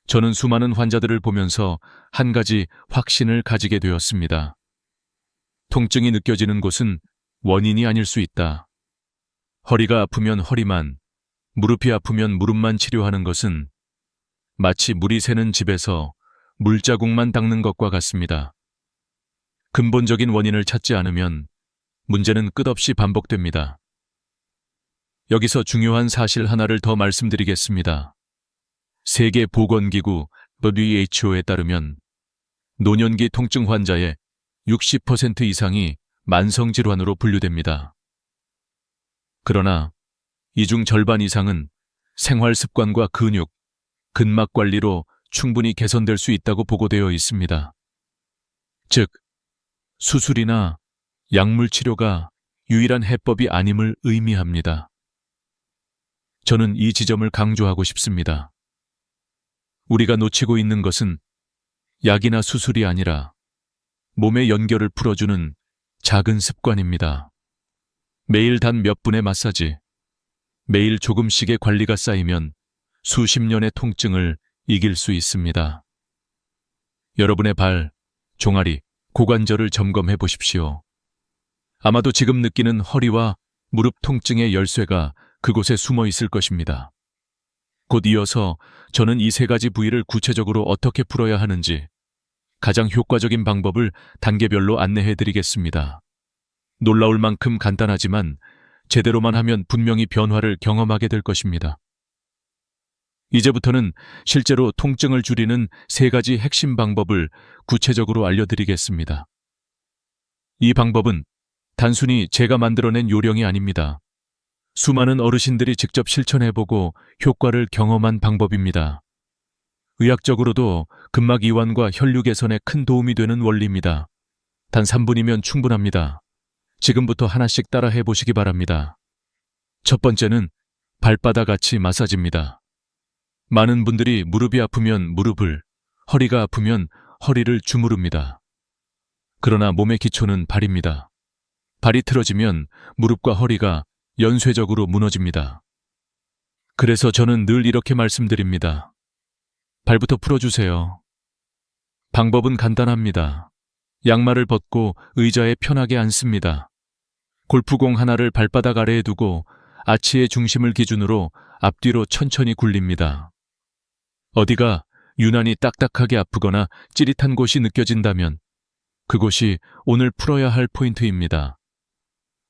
저는 수많은 환자들을 보면서 한 가지 확신을 가지게 되었습니다. 통증이 느껴지는 곳은 원인이 아닐 수 있다. 허리가 아프면 허리만, 무릎이 아프면 무릎만 치료하는 것은 마치 물이 새는 집에서 물자국만 닦는 것과 같습니다. 근본적인 원인을 찾지 않으면 문제는 끝없이 반복됩니다. 여기서 중요한 사실 하나를 더 말씀드리겠습니다. 세계보건기구 WHO에 따르면 노년기 통증 환자의 60% 이상이 만성질환으로 분류됩니다. 그러나 이 중 절반 이상은 생활 습관과 근육, 근막 관리로 충분히 개선될 수 있다고 보고되어 있습니다. 즉, 수술이나 약물 치료가 유일한 해법이 아님을 의미합니다. 저는 이 지점을 강조하고 싶습니다. 우리가 놓치고 있는 것은 약이나 수술이 아니라 몸의 연결을 풀어주는 작은 습관입니다. 매일 단 몇 분의 마사지, 매일 조금씩의 관리가 쌓이면 수십 년의 통증을 이길 수 있습니다. 여러분의 발, 종아리, 고관절을 점검해 보십시오. 아마도 지금 느끼는 허리와 무릎 통증의 열쇠가 그곳에 숨어 있을 것입니다. 곧 이어서 저는 이 세 가지 부위를 구체적으로 어떻게 풀어야 하는지 가장 효과적인 방법을 단계별로 안내해 드리겠습니다. 놀라울 만큼 간단하지만 제대로만 하면 분명히 변화를 경험하게 될 것입니다. 이제부터는 실제로 통증을 줄이는 세 가지 핵심 방법을 구체적으로 알려드리겠습니다. 이 방법은 단순히 제가 만들어낸 요령이 아닙니다. 수많은 어르신들이 직접 실천해보고 효과를 경험한 방법입니다. 의학적으로도 근막 이완과 혈류 개선에 큰 도움이 되는 원리입니다. 단 3분이면 충분합니다. 지금부터 하나씩 따라 해보시기 바랍니다. 첫 번째는 발바닥 아치 마사지입니다. 많은 분들이 무릎이 아프면 무릎을, 허리가 아프면 허리를 주무릅니다. 그러나 몸의 기초는 발입니다. 발이 틀어지면 무릎과 허리가 연쇄적으로 무너집니다. 그래서 저는 늘 이렇게 말씀드립니다. 발부터 풀어주세요. 방법은 간단합니다. 양말을 벗고 의자에 편하게 앉습니다. 골프공 하나를 발바닥 아래에 두고 아치의 중심을 기준으로 앞뒤로 천천히 굴립니다. 어디가 유난히 딱딱하게 아프거나 찌릿한 곳이 느껴진다면 그곳이 오늘 풀어야 할 포인트입니다.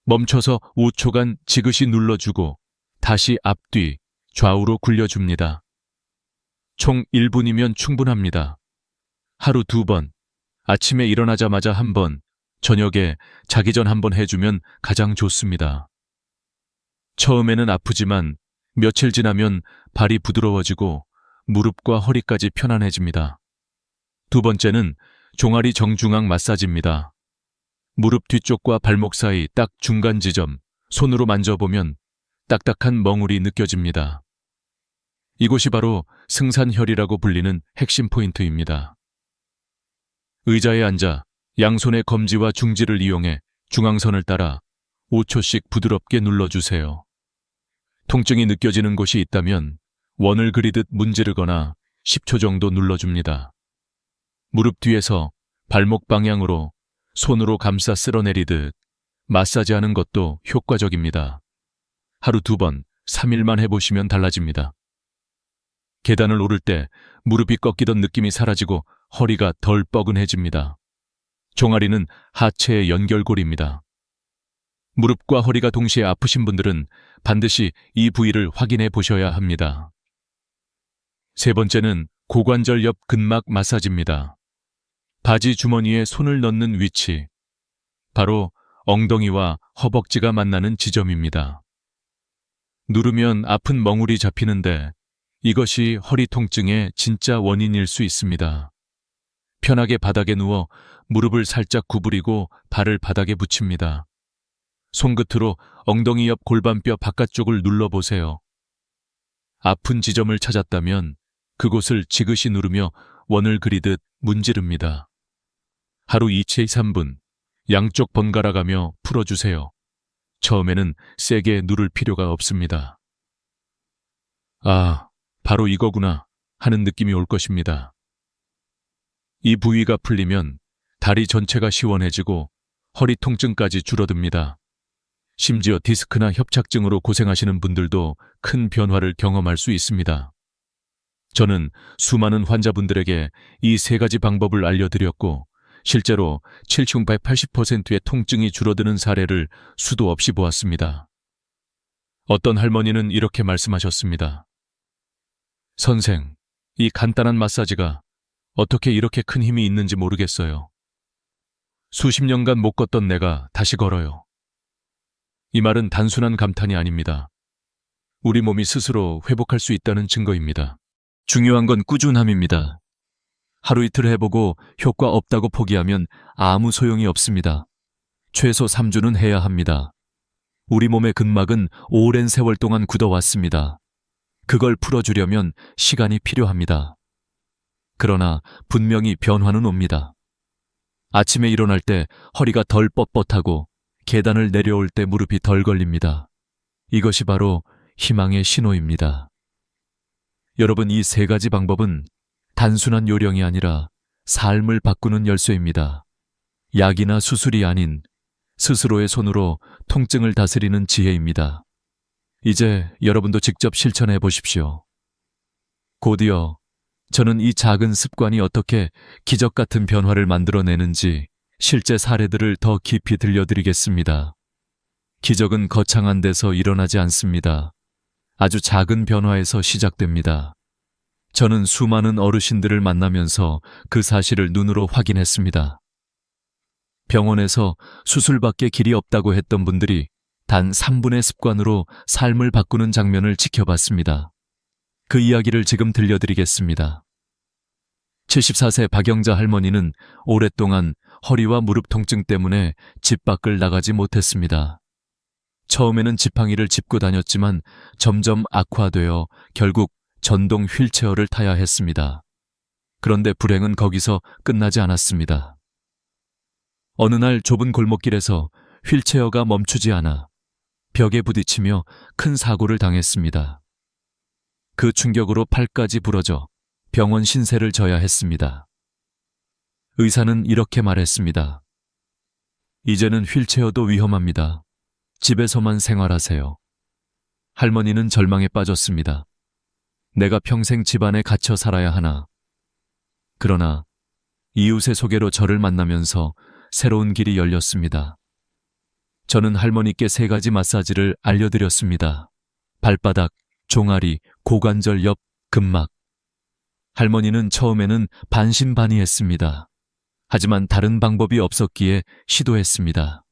멈춰서 5초간 지그시 눌러주고 다시 앞뒤, 좌우로 굴려줍니다. 총 1분이면 충분합니다. 하루 2번, 아침에 일어나자마자 1번, 저녁에 자기 전 1번 해주면 가장 좋습니다. 처음에는 아프지만 며칠 지나면 발이 부드러워지고 무릎과 허리까지 편안해집니다. 두 번째는 종아리 정중앙 마사지입니다. 무릎 뒤쪽과 발목 사이 딱 중간 지점, 손으로 만져보면 딱딱한 멍울이 느껴집니다. 이곳이 바로 승산혈이라고 불리는 핵심 포인트입니다. 의자에 앉아 양손의 검지와 중지를 이용해 중앙선을 따라 5초씩 부드럽게 눌러주세요. 통증이 느껴지는 곳이 있다면 원을 그리듯 문지르거나 10초 정도 눌러줍니다. 무릎 뒤에서 발목 방향으로 손으로 감싸 쓸어내리듯 마사지하는 것도 효과적입니다. 하루 2번, 3일만 해보시면 달라집니다. 계단을 오를 때 무릎이 꺾이던 느낌이 사라지고 허리가 덜 뻐근해집니다. 종아리는 하체의 연결고리입니다. 무릎과 허리가 동시에 아프신 분들은 반드시 이 부위를 확인해 보셔야 합니다. 세 번째는 고관절 옆 근막 마사지입니다. 바지 주머니에 손을 넣는 위치, 바로 엉덩이와 허벅지가 만나는 지점입니다. 누르면 아픈 멍울이 잡히는데 이것이 허리 통증의 진짜 원인일 수 있습니다. 편하게 바닥에 누워 무릎을 살짝 구부리고 발을 바닥에 붙입니다. 손끝으로 엉덩이 옆 골반뼈 바깥쪽을 눌러보세요. 아픈 지점을 찾았다면 그곳을 지그시 누르며 원을 그리듯 문지릅니다. 하루 2채 3분, 양쪽 번갈아가며 풀어주세요. 처음에는 세게 누를 필요가 없습니다. 아, 바로 이거구나 하는 느낌이 올 것입니다. 이 부위가 풀리면 다리 전체가 시원해지고 허리 통증까지 줄어듭니다. 심지어 디스크나 협착증으로 고생하시는 분들도 큰 변화를 경험할 수 있습니다. 저는 수많은 환자분들에게 이 세 가지 방법을 알려드렸고 실제로 70~80%의 통증이 줄어드는 사례를 수도 없이 보았습니다. 어떤 할머니는 이렇게 말씀하셨습니다. 선생, 이 간단한 마사지가 어떻게 이렇게 큰 힘이 있는지 모르겠어요. 수십 년간 못 걷던 내가 다시 걸어요. 이 말은 단순한 감탄이 아닙니다. 우리 몸이 스스로 회복할 수 있다는 증거입니다. 중요한 건 꾸준함입니다. 하루 이틀 해보고 효과 없다고 포기하면 아무 소용이 없습니다. 최소 3주는 해야 합니다. 우리 몸의 근막은 오랜 세월 동안 굳어왔습니다. 그걸 풀어주려면 시간이 필요합니다. 그러나 분명히 변화는 옵니다. 아침에 일어날 때 허리가 덜 뻣뻣하고 계단을 내려올 때 무릎이 덜 걸립니다. 이것이 바로 희망의 신호입니다. 여러분, 이 세 가지 방법은 단순한 요령이 아니라 삶을 바꾸는 열쇠입니다. 약이나 수술이 아닌 스스로의 손으로 통증을 다스리는 지혜입니다. 이제 여러분도 직접 실천해 보십시오. 곧이어 저는 이 작은 습관이 어떻게 기적 같은 변화를 만들어내는지 실제 사례들을 더 깊이 들려드리겠습니다. 기적은 거창한 데서 일어나지 않습니다. 아주 작은 변화에서 시작됩니다. 저는 수많은 어르신들을 만나면서 그 사실을 눈으로 확인했습니다. 병원에서 수술밖에 길이 없다고 했던 분들이 단 3분의 습관으로 삶을 바꾸는 장면을 지켜봤습니다. 그 이야기를 지금 들려드리겠습니다. 74세 박영자 할머니는 오랫동안 허리와 무릎 통증 때문에 집 밖을 나가지 못했습니다. 처음에는 지팡이를 짚고 다녔지만 점점 악화되어 결국 전동 휠체어를 타야 했습니다. 그런데 불행은 거기서 끝나지 않았습니다. 어느 날 좁은 골목길에서 휠체어가 멈추지 않아 벽에 부딪히며 큰 사고를 당했습니다. 그 충격으로 팔까지 부러져 병원 신세를 져야 했습니다. 의사는 이렇게 말했습니다. 이제는 휠체어도 위험합니다. 집에서만 생활하세요. 할머니는 절망에 빠졌습니다. 내가 평생 집안에 갇혀 살아야 하나. 그러나 이웃의 소개로 저를 만나면서 새로운 길이 열렸습니다. 저는 할머니께 3가지 마사지를 알려드렸습니다. 발바닥, 종아리, 고관절 옆, 근막. 할머니는 처음에는 반신반의했습니다. 하지만 다른 방법이 없었기에 시도했습니다.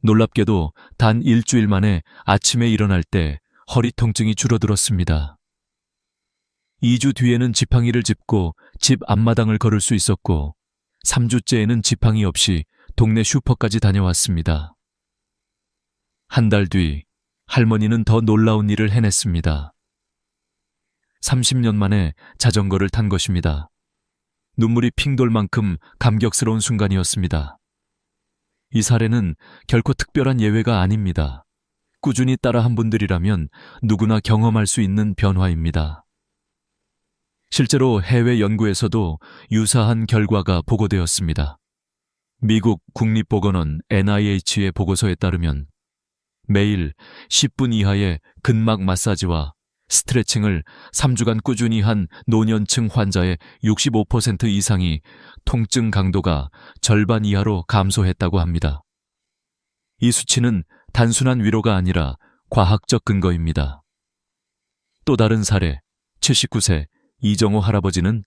놀랍게도 단 일주일 만에 아침에 일어날 때 허리 통증이 줄어들었습니다. 2주 뒤에는 지팡이를 짚고 집 앞마당을 걸을 수 있었고 3주째에는 지팡이 없이 동네 슈퍼까지 다녀왔습니다. 한 달 뒤 할머니는 더 놀라운 일을 해냈습니다. 30년 만에 자전거를 탄 것입니다. 눈물이 핑 돌 만큼 감격스러운 순간이었습니다. 이 사례는 결코 특별한 예외가 아닙니다. 꾸준히 따라한 분들이라면 누구나 경험할 수 있는 변화입니다. 실제로 해외 연구에서도 유사한 결과가 보고되었습니다. 미국 국립보건원 NIH의 보고서에 따르면 매일 10분 이하의 근막 마사지와 스트레칭을 3주간 꾸준히 한 노년층 환자의 65% 이상이 통증 강도가 절반 이하로 감소했다고 합니다. 이 수치는 단순한 위로가 아니라 과학적 근거입니다. 또 다른 사례, 79세 이정호 할아버지는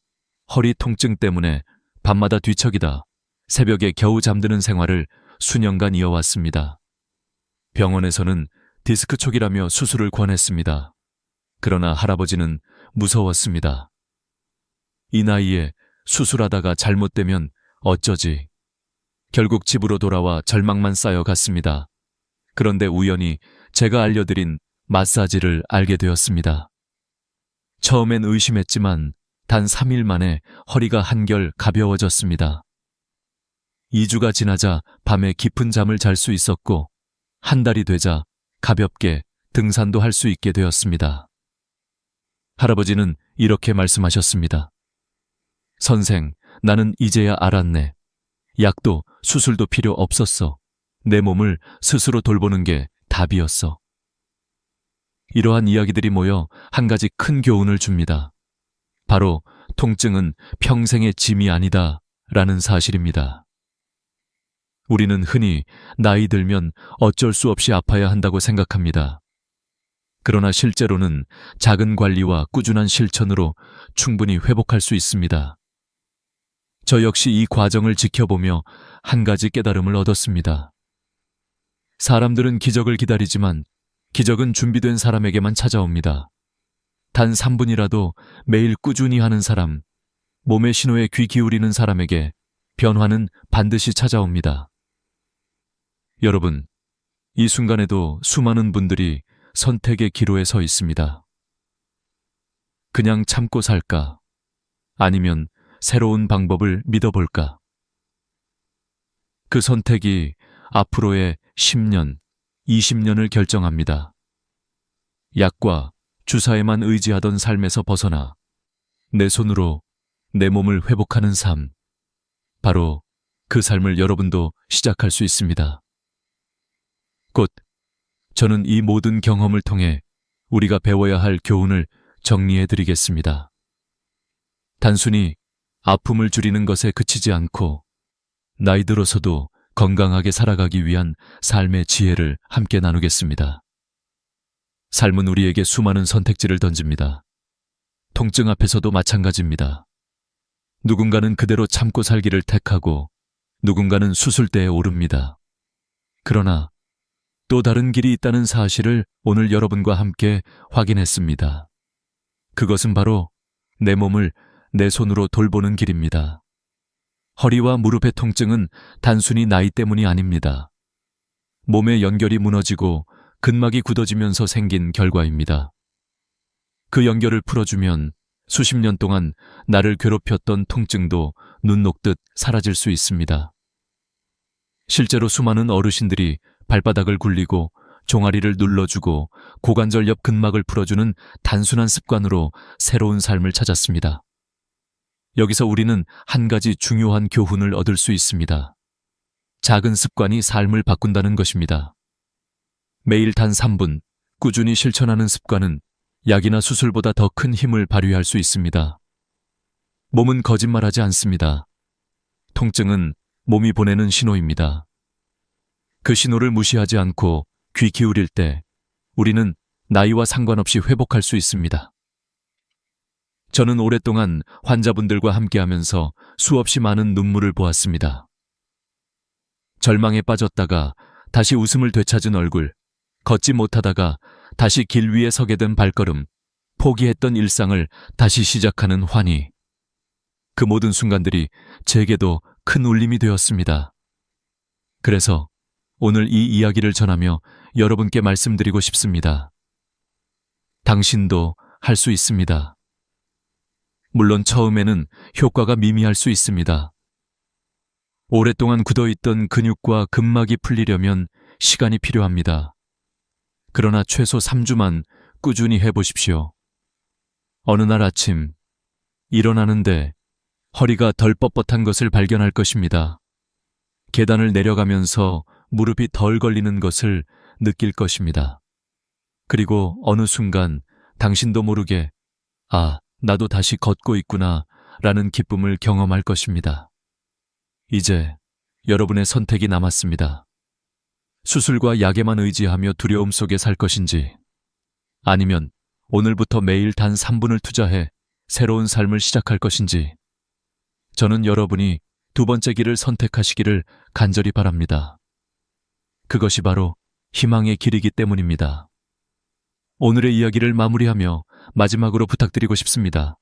허리 통증 때문에 밤마다 뒤척이다 새벽에 겨우 잠드는 생활을 수년간 이어왔습니다. 병원에서는 디스크 초기라며 수술을 권했습니다. 그러나 할아버지는 무서웠습니다. 이 나이에 수술하다가 잘못되면 어쩌지. 결국 집으로 돌아와 절망만 쌓여갔습니다. 그런데 우연히 제가 알려드린 마사지를 알게 되었습니다. 처음엔 의심했지만 단 3일 만에 허리가 한결 가벼워졌습니다. 2주가 지나자 밤에 깊은 잠을 잘 수 있었고 한 달이 되자 가볍게 등산도 할 수 있게 되었습니다. 할아버지는 이렇게 말씀하셨습니다. 선생, 나는 이제야 알았네. 약도 수술도 필요 없었어. 내 몸을 스스로 돌보는 게 답이었어. 이러한 이야기들이 모여 한 가지 큰 교훈을 줍니다. 바로 통증은 평생의 짐이 아니다 라는 사실입니다. 우리는 흔히 나이 들면 어쩔 수 없이 아파야 한다고 생각합니다. 그러나 실제로는 작은 관리와 꾸준한 실천으로 충분히 회복할 수 있습니다. 저 역시 이 과정을 지켜보며 한 가지 깨달음을 얻었습니다. 사람들은 기적을 기다리지만 기적은 준비된 사람에게만 찾아옵니다. 단 3분이라도 매일 꾸준히 하는 사람, 몸의 신호에 귀 기울이는 사람에게 변화는 반드시 찾아옵니다. 여러분, 이 순간에도 수많은 분들이 선택의 기로에 서 있습니다. 그냥 참고 살까? 아니면 새로운 방법을 믿어볼까? 그 선택이 앞으로의 10년, 20년을 결정합니다. 약과 주사에만 의지하던 삶에서 벗어나 내 손으로 내 몸을 회복하는 삶. 바로 그 삶을 여러분도 시작할 수 있습니다. 곧 저는 이 모든 경험을 통해 우리가 배워야 할 교훈을 정리해 드리겠습니다. 단순히 아픔을 줄이는 것에 그치지 않고 나이 들어서도 건강하게 살아가기 위한 삶의 지혜를 함께 나누겠습니다. 삶은 우리에게 수많은 선택지를 던집니다. 통증 앞에서도 마찬가지입니다. 누군가는 그대로 참고 살기를 택하고 누군가는 수술대에 오릅니다. 그러나 또 다른 길이 있다는 사실을 오늘 여러분과 함께 확인했습니다. 그것은 바로 내 몸을 내 손으로 돌보는 길입니다. 허리와 무릎의 통증은 단순히 나이 때문이 아닙니다. 몸의 연결이 무너지고 근막이 굳어지면서 생긴 결과입니다. 그 연결을 풀어주면 수십 년 동안 나를 괴롭혔던 통증도 눈 녹듯 사라질 수 있습니다. 실제로 수많은 어르신들이 발바닥을 굴리고 종아리를 눌러주고 고관절 옆 근막을 풀어주는 단순한 습관으로 새로운 삶을 찾았습니다. 여기서 우리는 한 가지 중요한 교훈을 얻을 수 있습니다. 작은 습관이 삶을 바꾼다는 것입니다. 매일 단 3분 꾸준히 실천하는 습관은 약이나 수술보다 더 큰 힘을 발휘할 수 있습니다. 몸은 거짓말하지 않습니다. 통증은 몸이 보내는 신호입니다. 그 신호를 무시하지 않고 귀 기울일 때 우리는 나이와 상관없이 회복할 수 있습니다. 저는 오랫동안 환자분들과 함께하면서 수없이 많은 눈물을 보았습니다. 절망에 빠졌다가 다시 웃음을 되찾은 얼굴, 걷지 못하다가 다시 길 위에 서게 된 발걸음, 포기했던 일상을 다시 시작하는 환희. 그 모든 순간들이 제게도 큰 울림이 되었습니다. 그래서 오늘 이 이야기를 전하며 여러분께 말씀드리고 싶습니다. 당신도 할 수 있습니다. 물론 처음에는 효과가 미미할 수 있습니다. 오랫동안 굳어있던 근육과 근막이 풀리려면 시간이 필요합니다. 그러나 최소 3주만 꾸준히 해보십시오. 어느 날 아침 일어나는데 허리가 덜 뻣뻣한 것을 발견할 것입니다. 계단을 내려가면서 무릎이 덜 걸리는 것을 느낄 것입니다. 그리고 어느 순간 당신도 모르게 나도 다시 걷고 있구나 라는 기쁨을 경험할 것입니다. 이제 여러분의 선택이 남았습니다. 수술과 약에만 의지하며 두려움 속에 살 것인지, 아니면 오늘부터 매일 단 3분을 투자해 새로운 삶을 시작할 것인지, 저는 여러분이 두 번째 길을 선택하시기를 간절히 바랍니다. 그것이 바로 희망의 길이기 때문입니다. 오늘의 이야기를 마무리하며 마지막으로 부탁드리고 싶습니다.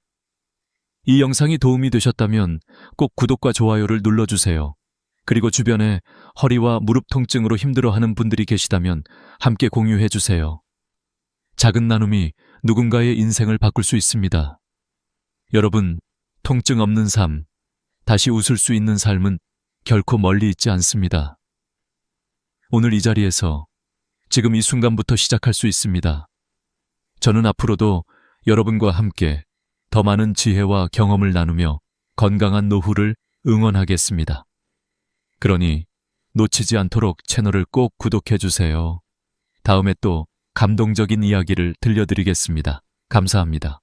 이 영상이 도움이 되셨다면 꼭 구독과 좋아요를 눌러주세요. 그리고 주변에 허리와 무릎 통증으로 힘들어하는 분들이 계시다면 함께 공유해주세요. 작은 나눔이 누군가의 인생을 바꿀 수 있습니다. 여러분, 통증 없는 삶, 다시 웃을 수 있는 삶은 결코 멀리 있지 않습니다. 오늘 이 자리에서 지금 이 순간부터 시작할 수 있습니다. 저는 앞으로도 여러분과 함께 더 많은 지혜와 경험을 나누며 건강한 노후를 응원하겠습니다. 그러니 놓치지 않도록 채널을 꼭 구독해주세요. 다음에 또 감동적인 이야기를 들려드리겠습니다. 감사합니다.